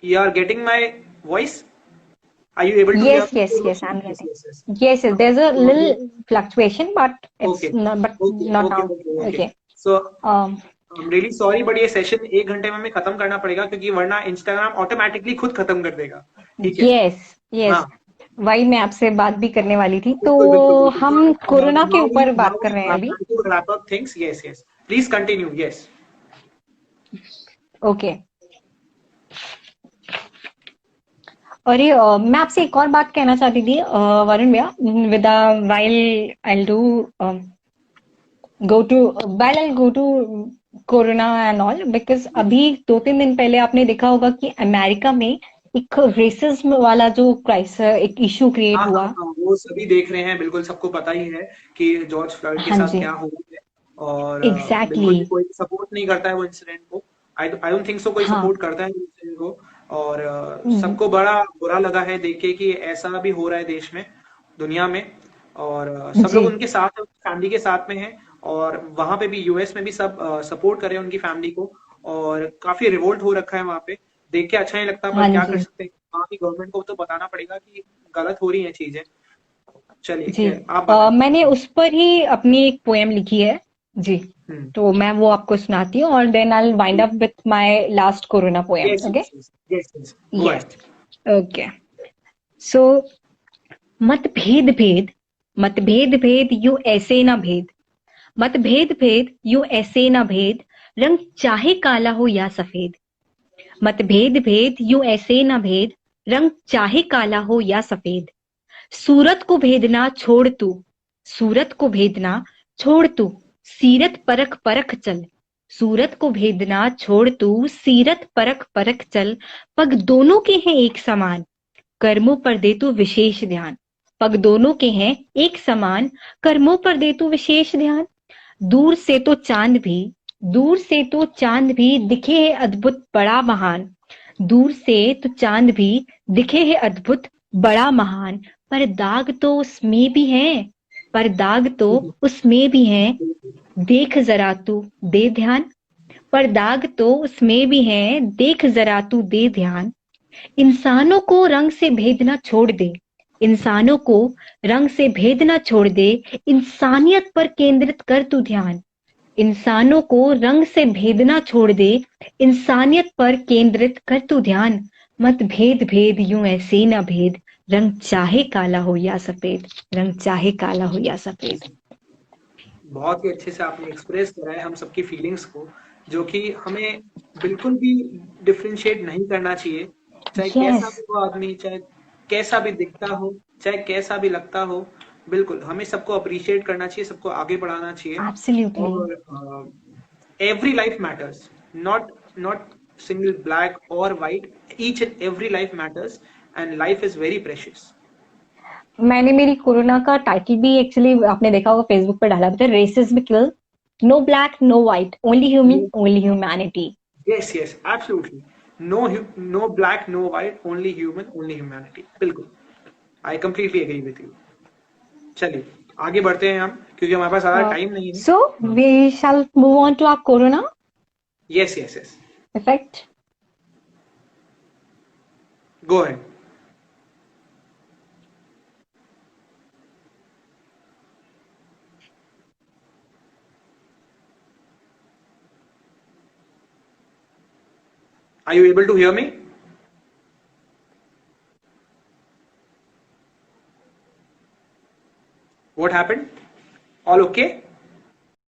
You are getting my voice? Are you able to hear me? Yes, I'm Yes, getting. yes, yes. Yes, there's a So, little fluctuation, but it's okay, not, but okay, not okay, now. okay, okay. Okay. So, Um, I'm really sorry, but ये session 1 घंटे में हमें खत्म करना पड़ेगा, क्योंकि वरना Instagram automatically खुद खत्म कर देगा। ठीक है? yes. हाँ, वही मैं आपसे बात भी करने वाली थी, तो बिल्कुल बिल्कुल बिल्कुल। हम कोरोना के नाउ वी ऊपर नाउ बात कर वी रहे हैं अभी. Try to wrap up things. Yes yes, please continue. Yes. Okay. अरे मैं आपसे एक और बात कहना चाहती थी वरुण भैया. With while I do go to corona and all, because अभी 2-3 दिन पहले आपने देखा होगा कि अमेरिका में एक रेसिज्म वाला जो क्राइसिस, एक इशू क्रिएट हाँ हाँ हुआ. हाँ, वो सभी देख रहे हैं, बिल्कुल सबको पता ही है कि जॉर्ज फ्लॉयड के हाँ साथ जी. क्या हुआ है। और बिल्कुल एग्जैक्टली. भी कोई सपोर्ट नहीं करता है वो इंसिडेंट को। आई डोंट थिंक सो कोई हाँ. सपोर्ट करता है इंसिडेंट को। और सबको बड़ा बुरा लगा है देख के कि ऐसा भी हो रहा है देश में, दुनिया में। और सब जी लोग उनके साथ हैं, उनकी फैमिली के साथ में हैं। और वहां पे भी, यूएस में भी सब सपोर्ट कर रहे हैं उनकी फैमिली को। और काफी रिवोल्ट हो रखा है वहां पे, देख के अच्छा नहीं लगता, पर हाँ क्या कर जी सकते हैं, वहां की गवर्नमेंट को तो बताना पड़ेगा कि गलत हो रही हैं चीजें। चलिए जी. आप बताइए। मैंने उस पर ही अपनी एक पोएम लिखी है जी. हम्म। तो मैं वो आपको सुनाती हूँ और then I wind up with my last corona poem. Yes okay. Yes yes yes yes, go yes. Ahead. Okay. So मतभेद भेद यू ऐसे ना भेद. मतभेद यू ऐसे ना भेद. रंग चाहे काला हो या सफेद. मतभेद यू ऐसे ना भेद. रंग चाहे काला हो या सफेद। सूरत को भेदना छोड़ तू, सूरत को भेदना छोड़ तू, सीरत परख परख चल। सूरत को भेदना छोड़ तू, सीरत परख परख चल। पग दोनों के हैं एक समान, कर्मों पर दे तू विशेष ध्यान। पग दोनों के हैं एक समान, कर्मों पर दे तू विशेष ध्यान। दूर से तो चांद भी, दूर से तो चांद भी दिखे है अद्भुत बड़ा महान। दूर से तो चांद भी दिखे है अद्भुत बड़ा महान। पर दाग तो उसमें भी है, पर दाग तो उसमें भी है, देख जरा तू दे ध्यान। पर दाग तो उसमें भी है, देख जरा तू दे ध्यान। इंसानों को रंग से भेदना छोड़ दे, इंसानों को रंग से भेदना छोड़ दे। इंसानियत पर केंद्रित कर तू ध्यान। इंसानों को रंग से भेदना छोड़ दे, इंसानियत पर केंद्रित कर तू ध्यान। मत भेद भेद यूं ऐसे न भेद, रंग चाहे काला हो या सफेद, रंग चाहे काला हो या सफेद। बहुत ही अच्छे से आपने एक्सप्रेस करा है हम सबकी फीलिंग्स को, जो कि हमें बिल्कुल भी डिफरेंशिएट नहीं करना चाहिए, चाहे कैसा यस, भी हो आदमी, चाहे कैसा भी दिखता हो, चाहे कैसा भी लगता हो। बिल्कुल हमें सबको अप्रिशिएट करना चाहिए, सबको आगे बढ़ाना चाहिए। एब्सोल्युटली। और every life matters, not single black or white, each and every life matters, and life is very precious. मैंने मेरी कोरोना का टाइटल भी एक्चुअली आपने देखा होगा फेसबुक पे डाला था, racism kill, no black no white, only human No, only humanity. yes, absolutely. No black, no white, only human, only humanity. बिल्कुल, I completely agree with you. चलिए आगे बढ़ते हैं हम, क्योंकि हमारे पास ज़्यादा टाइम नहीं है। So we shall move on to our corona Yes. Effect. Go ahead. Are you able to hear me? What happened? All okay?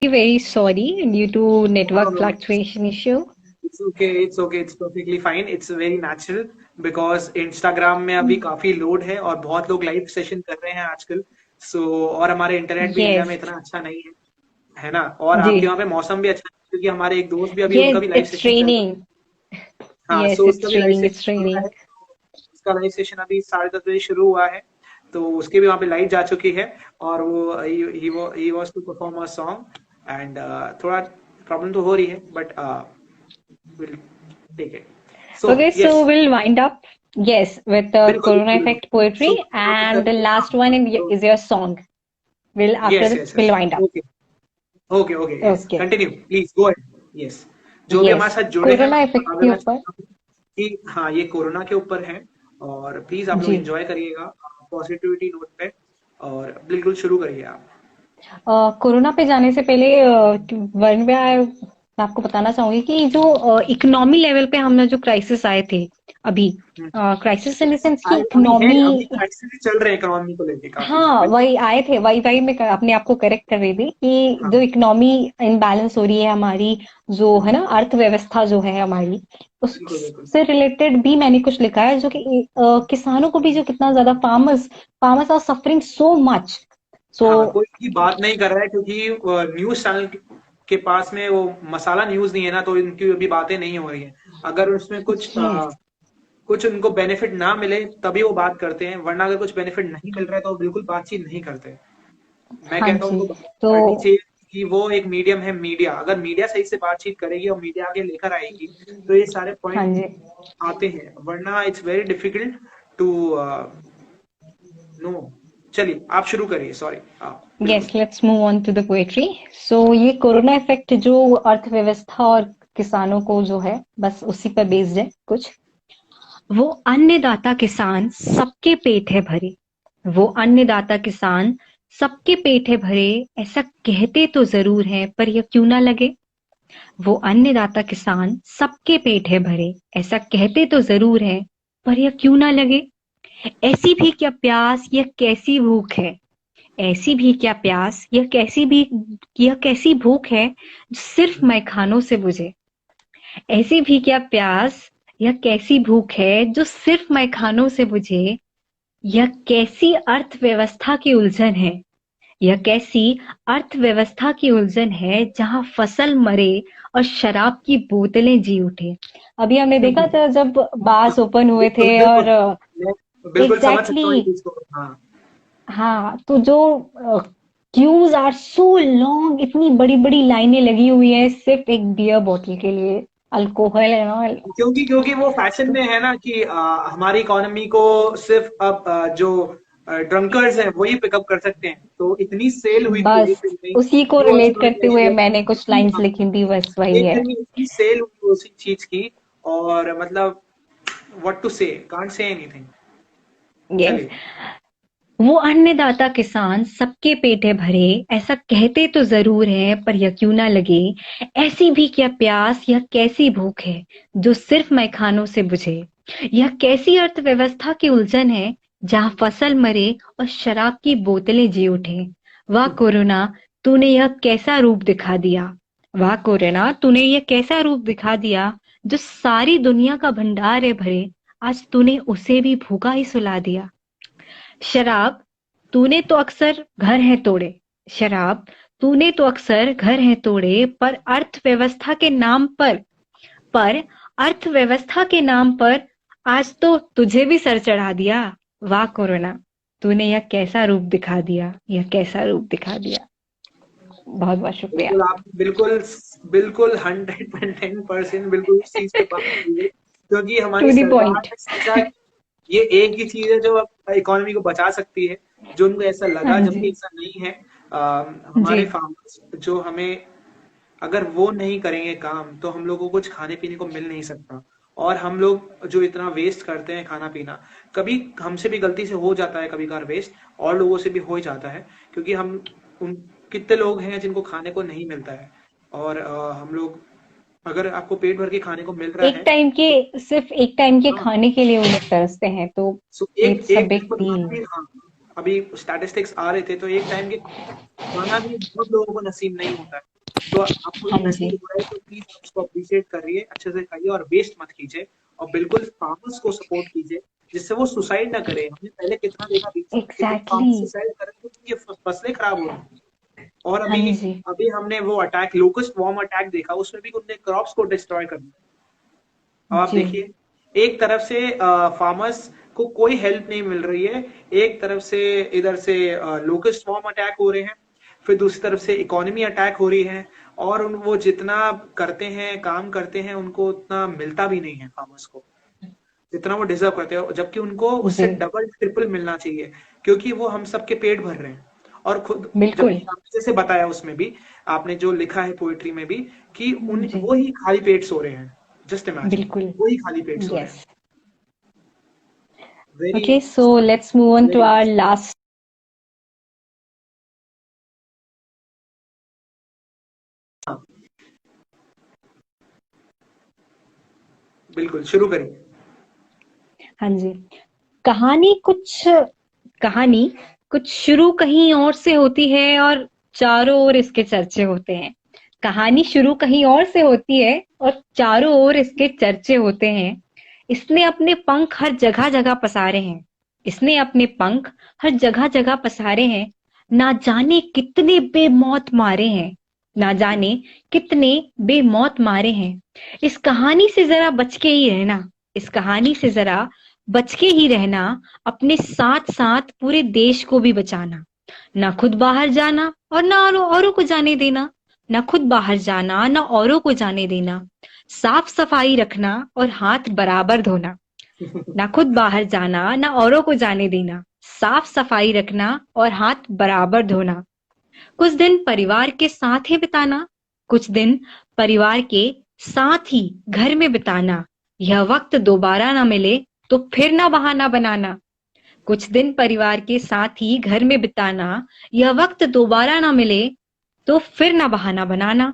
Very sorry due to No, network no, no. fluctuation issue. It's okay, it's perfectly fine, it's very natural, because Instagram में अभी काफी load है और बहुत लोग live session कर रहे हैं आजकल। और हमारे इंटरनेट भी इंडिया Yes, में इतना अच्छा नहीं है ना? और जी। आपके वहाँ पे मौसम भी अच्छा है, क्योंकि हमारे एक दोस्त भी अभी उनका Yes, भी लाइव it's सेशन चल रहा है। raining. हाँ, Yes, सो उसका it's भी लाइव raining. सेशन It's चल रहा है, raining. उसका लाइव सेशन अभी 10:30 बजे शुरू हुआ है, तो उसके भी वहाँ पे लाइव जा चुकी है, और वो ही was to perform a song, and थोड़ा प्रॉब्लम तो हो रही है, but we'll take it. So Okay, so yes, we'll wind up. Yes, with the बिल्कुल Corona बिल्कुल। Effect poetry, So and the last one so is your song. We'll after yes that yes we'll yes wind up. okay yes, Okay. continue please, go ahead. Yes, जो भी हमारे Yes, साथ जुड़े हैं, corona मैं effect बता के देना ऊपर। चाहता हूँ कि हाँ, ये कोरोना के ऊपर है, और प्लीज आप लोग जी। एंजॉय करिएगा पॉजिटिविटी नोट पे, और बिल्कुल शुरू करिए आप। कोरोना पे जाने से पहले वरुण भैया, मैं आपको बताना चाहूंगी कि जो इकोनॉमी लेवल पे हमने जो क्राइसिस आए थे अभी, हम्म, क्राइसिस इन द सेंस कि अभी है, इकोनॉमी। अभी क्राइसिस चल रहे हैं इकोनॉमी को लेके काफी, हाँ, बिल्कुल। वही आए थे, वही मैं अपने आप को करेक्ट कर रही थी कि हाँ, जो इकोनॉमी इनबैलेंस हो रही है हमारी, जो है बिल्कुल ना अर्थव्यवस्था जो है हमारी, बिल्कुल बिल्कुल। उससे रिलेटेड भी मैंने कुछ लिखा है, जो कि किसानों को भी जो कितना ज्यादा farmers farmers are suffering so much. So हाँ, कोई की बात नहीं कर रहा है, क्योंकि न्यूज़ चैनल के पास में वो मसाला न्यूज़ नहीं है ना, तो इनकी अभी बातें नहीं हो रही हैं। अगर उसमें यस, कुछ उनको बेनिफिट ना मिले तभी वो बात करते हैं, वरना अगर कुछ बेनिफिट नहीं मिल रहा है तो वो बिल्कुल बातचीत नहीं करते। मैं हाँ कहता हूँ जी। उनको बात तो करनी चाहिए, कि वो एक मीडियम है मीडिया, अगर मीडिया सही से बातचीत करेगी और मीडिया आगे लेकर आएगी, तो ये सारे हाँ पॉइंट जी। आते हैं, वरना it's very difficult to know. चलिए आप शुरू करिए, सॉरी आप, यस, बिल्कुल। Let's move on to the poetry. So ये कोरोना इफेक्ट जो अर्थव्यवस्था और किसानों को जो है, बस उसी पर बेस्ड है कुछ। वो अन्नदाता किसान सबके पेट है भरे, वो अन्नदाता किसान सबके पेट है भरे, ऐसा कहते तो जरूर है पर यह क्यों ना लगे। वो अन्नदाता किसान सबके पेट है भरे, ऐसा कहते तो जरूर है पर यह क्यों ना लगे। ऐसी भी क्या प्यास, यह कैसी भूख है, ऐसी भी क्या प्यास, यह कैसी भूख है जो सिर्फ मैखानों से बुझे। ऐसी भी क्या प्यास, यह कैसी भूख है जो सिर्फ मैखानों से बुझे, यह कैसी अर्थव्यवस्था की उलझन है, यह कैसी अर्थव्यवस्था की उलझन है जहां फसल मरे और शराब की बोतलें जी उठे। अभी हमने देखा था जब बार्स ओपन हुए बिल्कुल, थे बिल्कुल। और मैं बिल्कुल समझ सकता हूँ एग्जैक्टली ये चीज़ को। हाँ, हाँ, तो जो क्यूज आर सो लॉन्ग, इतनी बड़ी बड़ी लाइनें लगी हुई है सिर्फ एक बियर बोतल के लिए, अल्कोहल एंड ऑल। क्योंकि क्योंकि वो फैशन में है ना कि हमारी इकोनॉमी को सिर्फ अब जो ड्रंकर्स हैं वही पिकअप कर सकते हैं। तो इतनी सेल हुई थी वही बस फिल्म में उसी को जो रिलेट करते हुए उन्होंने मैंने कुछ लाइंस हाँ, लिखी थी, बस वही एक है। दिन में इतनी सेल हुई उसी चीज की। और मतलब व्हाट टू से, कांट से एनीथिंग। यस। चलिए। वो अन्नदाता किसान सबके पेटे भरे, ऐसा कहते तो जरूर है पर यह क्यों ना लगे, ऐसी भी क्या प्यास, यह कैसी भूख है जो सिर्फ मैखानों से बुझे, यह कैसी अर्थव्यवस्था की उलझन है जहां फसल मरे और शराब की बोतलें जी उठे। वाह कोरोना, तूने यह कैसा रूप दिखा दिया। वाह कोरोना, तूने यह कैसा रूप दिखा दिया, जो सारी दुनिया का भंडार है भरे, आज तूने उसे भी भूखा ही सुला दिया। शराब तूने तो अक्सर घर है तोड़े, शराब तूने तो अक्सर घर है तोड़े, पर अर्थव्यवस्था के नाम पर आज तो तुझे भी सर चढ़ा दिया। वाह कोरोना, तूने यह कैसा रूप दिखा दिया, यह कैसा रूप दिखा दिया। बहुत बहुत शुक्रिया। बिल्कुल, आप बिल्कुल बिल्कुल 110% बिल्कुल उस चीज पे बात की है। क्योंकि हमारी टू द सरकार पॉइंट। ने सोचा कि ये एक ही चीज है जो इकोनॉमी को बचा सकती है। जो उनको ऐसा हाँ लगा, जी। जबकि ऐसा नहीं है। जी। हमारे फार्मर्स जो हमें, अगर वो नहीं करेंगे काम तो हम लोगों को कुछ खाने पीने को मिल नहीं सकता। और हम लोग जो इतना वेस्ट करते हैं खाना पीना, कभी हमसे भी गलती से हो जाता है कभी कभार वेस्ट, और लोगों से भी हो ही जाता है। क्योंकि हम उन कितने लोग हैं जिनको खाने को नहीं मिलता है। और हम लोग, अगर आपको पेट भर के खाने को मिल रहा एक है टाइम के, तो सिर्फ एक टाइम के हाँ। खाने के लिए वो लोग तरसते हैं, तो सो एक इट्स अ एक बिग टाइम पर डील। खाना भी, हाँ, अभी स्टैटिस्टिक्स आ रहे थे तो एक टाइम के खाना भी बहुत लोगों को नसीब नहीं होता है। तो आपको हाँ ये जी। नसीब हो रहा है तो प्लीज आप उसको अप्रिशिएट करिए, अच्छे से खाइए और वेस्ट मत कीजिए। और बिल्कुल फार्मर्स को सपोर्ट कीजिए जिससे वो सुसाइड ना करे। हमने पहले कितना देखा बीच में, कितने एग्जैक्टली। फार्मर्स सुसाइड कर रहे थे क्योंकि ये फसलें खराब हो रही थी। और हाँ अभी जी। अभी हमने वो अटैक, लोकस्ट वॉर्म अटैक देखा, उसमें भी उनने क्रॉप्स को डिस्ट्रॉय कर दिया। अब आप जी। देखिए, एक तरफ से फार्मर्स को कोई हेल्प नहीं मिल रही है, एक तरफ से इधर से लोकस्ट स्वॉर्म अटैक हो रहे हैं, फिर दूसरी तरफ से इकोनॉमी अटैक हो रही है। और वो जितना करते हैं, काम करते हैं, उनको उतना मिलता भी नहीं है फार्मर्स को, जितना वो डिजर्व करते हैं, जबकि उनको उससे जी। डबल ट्रिपल मिलना चाहिए। क्योंकि वो हम सबके पेट भर रहे हैं। और खुद, बिल्कुल। जबकि आपने जैसे बताया उसमें भी, आपने जो लिखा है पोएट्री में भी, कि उन जी। वो ही खाली पेट सो रहे हैं। जस्ट इमेजिन, बिल्कुल। वो ही खाली पेट सो रहे हैं। Yes. Very okay, so let's move on to very our last. बिल्कुल शुरू करिए। हाँ जी। कहानी कुछ कहानी कुछ शुरू कहीं और से होती है और चारों ओर इसके चर्चे होते हैं। कहानी शुरू कहीं और से होती है और चारों ओर इसके चर्चे होते हैं। इसने अपने पंख हर जगह जगह पसारे हैं। इसने अपने पंख हर जगह जगह पसारे हैं। ना जाने कितने बेमौत मारे हैं। ना जाने कितने बेमौत मारे हैं। इस कहानी से जरा बच के ही रहना। इस कहानी से जरा बच के ही रहना। अपने साथ साथ पूरे देश को भी बचाना। ना खुद बाहर जाना और ना औरों को जाने देना। ना खुद बाहर जाना ना औरों को जाने देना। साफ सफाई रखना और हाथ बराबर धोना। ना खुद बाहर जाना ना औरों को जाने देना। साफ सफाई रखना और हाथ बराबर धोना। कुछ दिन परिवार के साथ ही बिताना। कुछ दिन परिवार के साथ ही घर में बिताना। यह वक्त दोबारा ना मिले तो फिर ना बहाना बनाना। कुछ दिन परिवार के साथ ही घर में बिताना। यह वक्त दोबारा ना मिले तो फिर ना बहाना बनाना।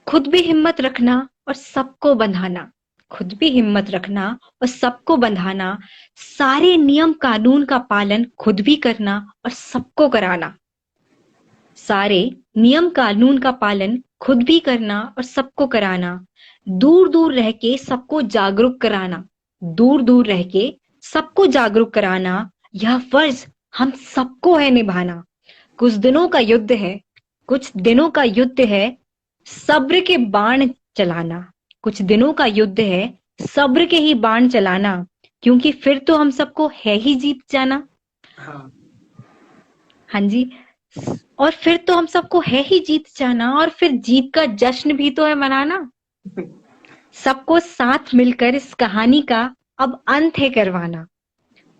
खुद भी हिम्मत रखना और सबको बंधाना। खुद भी हिम्मत रखना और सबको बंधाना। सारे नियम कानून का पालन खुद भी करना और सबको कराना। सारे नियम कानून का पालन खुद भी करना और सबको कराना, दूर दूर रह के सबको जागरूक कराना, दूर दूर रह के सबको जागरूक कराना, यह फर्ज हम सबको है निभाना। कुछ दिनों का युद्ध है, कुछ दिनों का युद्ध है, सब्र के बाण चलाना। कुछ दिनों का युद्ध है, सब्र के ही बाण चलाना, क्योंकि फिर तो हम सबको है ही जीत जाना। हाँ। हाँ जी। और फिर तो हम सबको है ही जीत जाना, और फिर जीत का जश्न भी तो है मनाना। सबको साथ मिलकर इस कहानी का अब अंत है करवाना।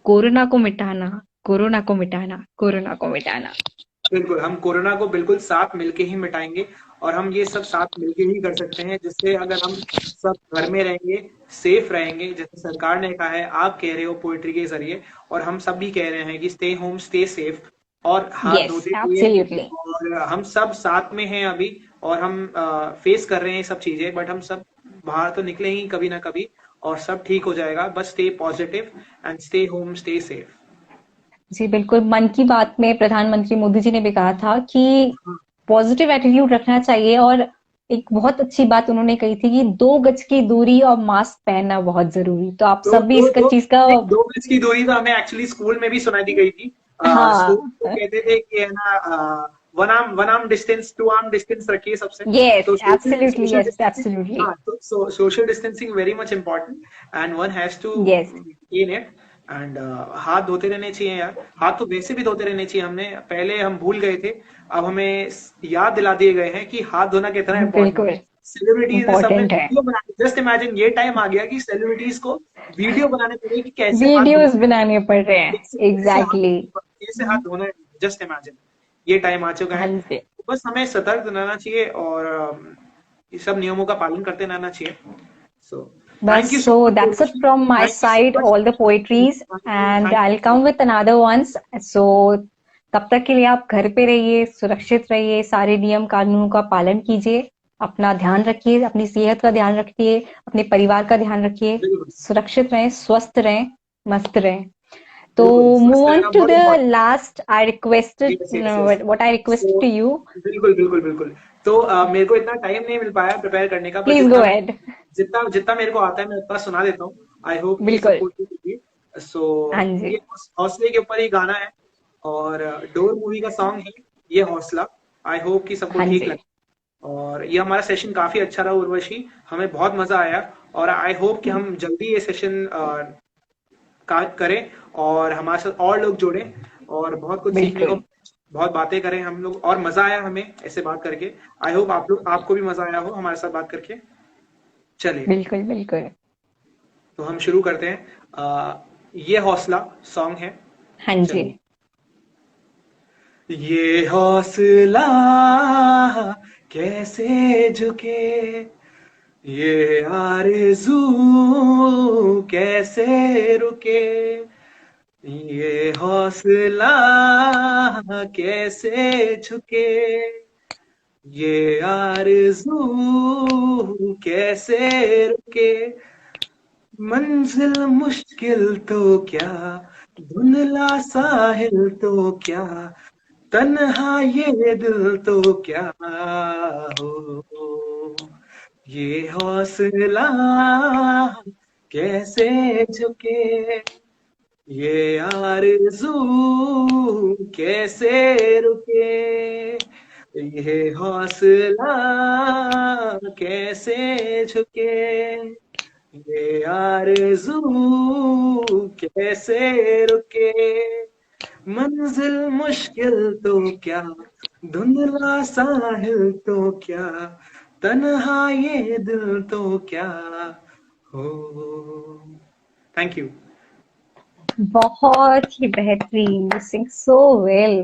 कोरोना को मिटाना, कोरोना को मिटाना, कोरोना को मिटाना। बिल्कुल, हम कोरोना को बिल्कुल साथ मिलके ही मिटाएंगे, और हम ये सब साथ मिलके ही कर सकते हैं, जिससे अगर हम सब घर में रहेंगे, सेफ रहेंगे, जैसे सरकार ने कहा है, आप कह रहे हो पोएट्री के जरिए, और हम सब भी कह रहे हैं कि स्टे होम, स्टे सेफ, और हाथ यस, धोते हुए। एब्सोल्युटली। और हम सब साथ में हैं अभी, और हम फेस कर रहे हैं ये सब चीजें, बट हम सब बाहर तो निकले ही कभी ना कभी, और सब ठीक हो जाएगा। बस stay positive and stay home, stay safe. जी बिल्कुल, मन की बात में प्रधानमंत्री मोदी जी ने भी कहा था कि पॉजिटिव एटीट्यूड रखना चाहिए, और एक बहुत अच्छी बात उन्होंने कही थी कि 2 गज की दूरी और मास्क पहनना बहुत जरूरी। तो आप दो सब भी दो इसका दो चीज का। नहीं, 2 गज की दूरी तो हमें एक्चुअली स्कूल में भी सुनाई दी गई थी। स्कूल हाँ। में कहते थे कि है ना, one arm distance, 2 arm distance रखिए सबसे। यस, तो absolutely, social yes, distancing. Absolutely. हाँ, तो social distancing very much important, and one has to yes. In it. And हाथ धोते रहने चाहिए यार। हाथ तो वैसे भी धोते रहने चाहिए, हमने पहले हम भूल गए थे, अब हमें याद दिला दिए गए हैं कि हाथ धोना कितना इम्पोर्टेंट है। बिल्कुल सेलिब्रिटीज ने सबने इम्पोर्टेंट है। वीडियो बना, जस्ट इमेजिन, ये टाइम आ गया कि सेलिब्रिटीज को वीडियो बनाने पड़े कि कैसे हाथ धोना वीडियोस है, बनाने पड़ रहे हैं। एग्जैक्टली। कैसे हाथ धोना है। जस्ट इमेजिन, ये टाइम आ चुका है। हाँ जी। तो बस हमें सतर्क रहना चाहिए, और ये सब नियमों का पालन करते रहना चाहिए। सो बस, thank you so so much that's it Urvashi, from my thank you so side, much. all the poetries, thank you, and thank I'll you. come with another ones. So तब तक के लिए आप घर पे रहिए, सुरक्षित रहिए, सारे नियम कानूनों का पालन कीजिए, अपना ध्यान रखिए, अपनी सेहत का ध्यान रखिए, अपने परिवार का ध्यान रखिए, बिल्कुल सुरक्षित रहें, स्वस्थ रहें, मस्त रहें। तो बिल्कुल, move स्वस्थ on रहना to बहुत the important last. I requested, है। Yes yes yes. what I requested so to you. बिल्कुल बिल्कुल बिल्कुल। तो मेरे को इतना टाइम नहीं मिल पाया प्रिपेयर करने का, पर Please go ahead. जितना जितना मेरे को आता है मैं उतना सुना देता हूँ। आई होप कि बिल्कुल। सबको ठीक होगी। सो हाँ जी। ये हौसले के ऊपर ही गाना है, और डोर मूवी का सॉन्ग है ये हौसला। आई होप कि सबको हाँ ठीक जी। लगे। और ये हमारा सेशन काफी अच्छा रहा उर्वशी, हमें बहुत मजा आया, और आई होप कि हम जल्दी ये सेशन करें, और हमारे साथ और लोग जुड़े, और बहुत कुछ सीखने को, बिल्कुल बहुत बातें करें हम लोग, और मजा आया हमें ऐसे बात करके। आई होप आपको भी मजा आया हो हमारे साथ बात करके। चलिए, बिल्कुल बिल्कुल। तो हम शुरू करते हैं। ये हौसला सॉन्ग है। हाँ जी। चलिए। ये हौसला कैसे झुके, ये आरज़ू कैसे रुके, ये हौसला कैसे झुके, ये आरज़ू कैसे रुके। मंजिल मुश्किल तो क्या, धुंधला साहिल तो क्या, तन्हा ये दिल तो क्या हो, ये हौसला कैसे झुके, ये आरज़ू कैसे रुके, ये हौसला कैसे झुके, ये आरज़ू कैसे रुके। मंजिल मुश्किल तो क्या, धुंधला साहिल तो क्या, तन्हा ये दिल तो क्या हो। Thank you. बहुत ही बेहतरीन, you sing so well.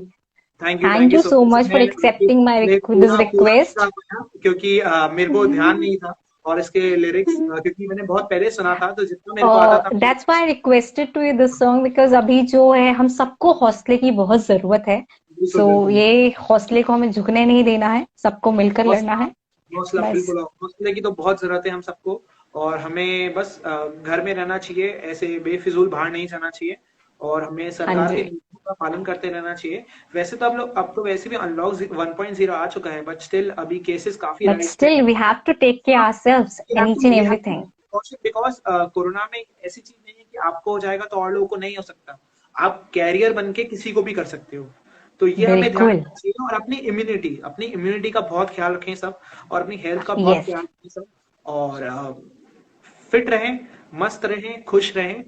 Thank thank you you so so much. Much for accepting my मैं दिस पूरा पूरा नहीं गा रिक्वेस्ट। पाया, क्योंकि मेरे को ध्यान नहीं था, और इसके लिरिक्स क्योंकि मैंने बहुत पहले सुना था, तो जितना मेरे को आता था। That's why I requested to you this song, because अभी जो है हम सबको हौसले की बहुत जरूरत है। बिल्कुल सो बिल्कुल। ये हौसले को हमें झुकने नहीं देना है, सबको मिलकर लड़ना हौसला, है। हौसला बस। बिल्कुल, हौसले की तो बहुत जरूरत है हम सबको। और हमें बस घर में रहना चाहिए, ऐसे बेफिजूल बाहर नहीं जाना चाहिए, और हमें हाँ सरकार के जी। नियमों का पालन करते रहना चाहिए। वैसे तो अब तो वैसे भी अनलॉक 1.0 आ चुका है, बट स्टिल अभी केसेस काफी But राइज पे still, we have to take care ourselves in each and we have to everything. Because corona में एक ऐसी चीज नहीं है कि आपको हो जाएगा तो और लोगों को नहीं हो सकता। आप कैरियर बन के किसी को भी कर सकते हो। तो ये हमें ध्यान बिल्कुल। रखना चाहिए, और अपनी इम्यूनिटी का बहुत ख्याल रखें सब, और अपनी हेल्थ का बहुत Yes. ख्याल रखें सब, और फिट रहें, मस्त रहें, खुश रहें।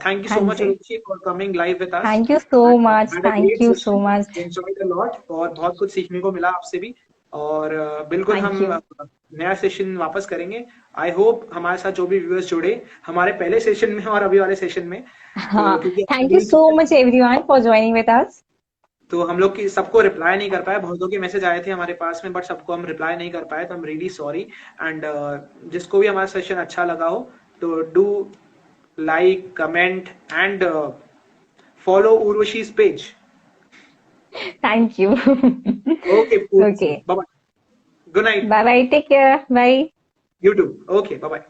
थैंक यू हाँ सो मच जी। Ruchi for coming live with us. Thank you so much. Had a Thank great you so session, much. Enjoyed a lot, और बहुत कुछ सीखने को मिला आपसे भी। और बिल्कुल Thank हम you. नया सेशन वापस करेंगे। आई होप हमारे साथ जो भी व्यूअर्स जुड़े हमारे पहले सेशन में और अभी वाले सेशन में, तो हाँ, क्योंकि thank you so much everyone for joining with us. तो हम लोग की सबको रिप्लाई नहीं कर पाए, बहुतों के मैसेज आए थे हमारे पास में, बट सबको हम रिप्लाई नहीं कर पाए, तो I am really sorry. And जिसको भी हमारा सेशन अच्छा लगा हो, तो do like, comment and follow Urvashi's page. Thank you. Okay, Okay. Bye bye, good night, Bye bye. Take care. Bye. You too, okay bye bye.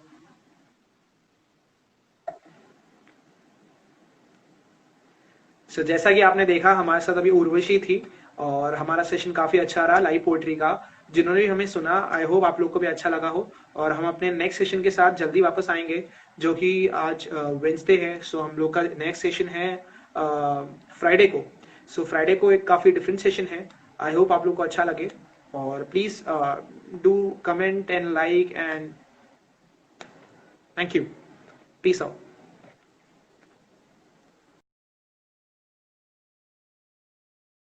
So जैसा कि आपने देखा, हमारे साथ अभी उर्वशी थी, और हमारा सेशन काफी अच्छा रहा लाइव पोएट्री का। जिन्होंने भी हमें सुना, आई होप आप लोग को भी अच्छा लगा हो, और हम अपने नेक्स्ट सेशन के साथ जल्दी वापस आएंगे, जो कि आज वेंसडे है। सो हम लोग का नेक्स्ट सेशन है फ्राइडे को। सो फ्राइडे को एक काफी डिफरेंट सेशन है। आई होप आप लोग को अच्छा लगे, और please do comment and like and thank you, peace out.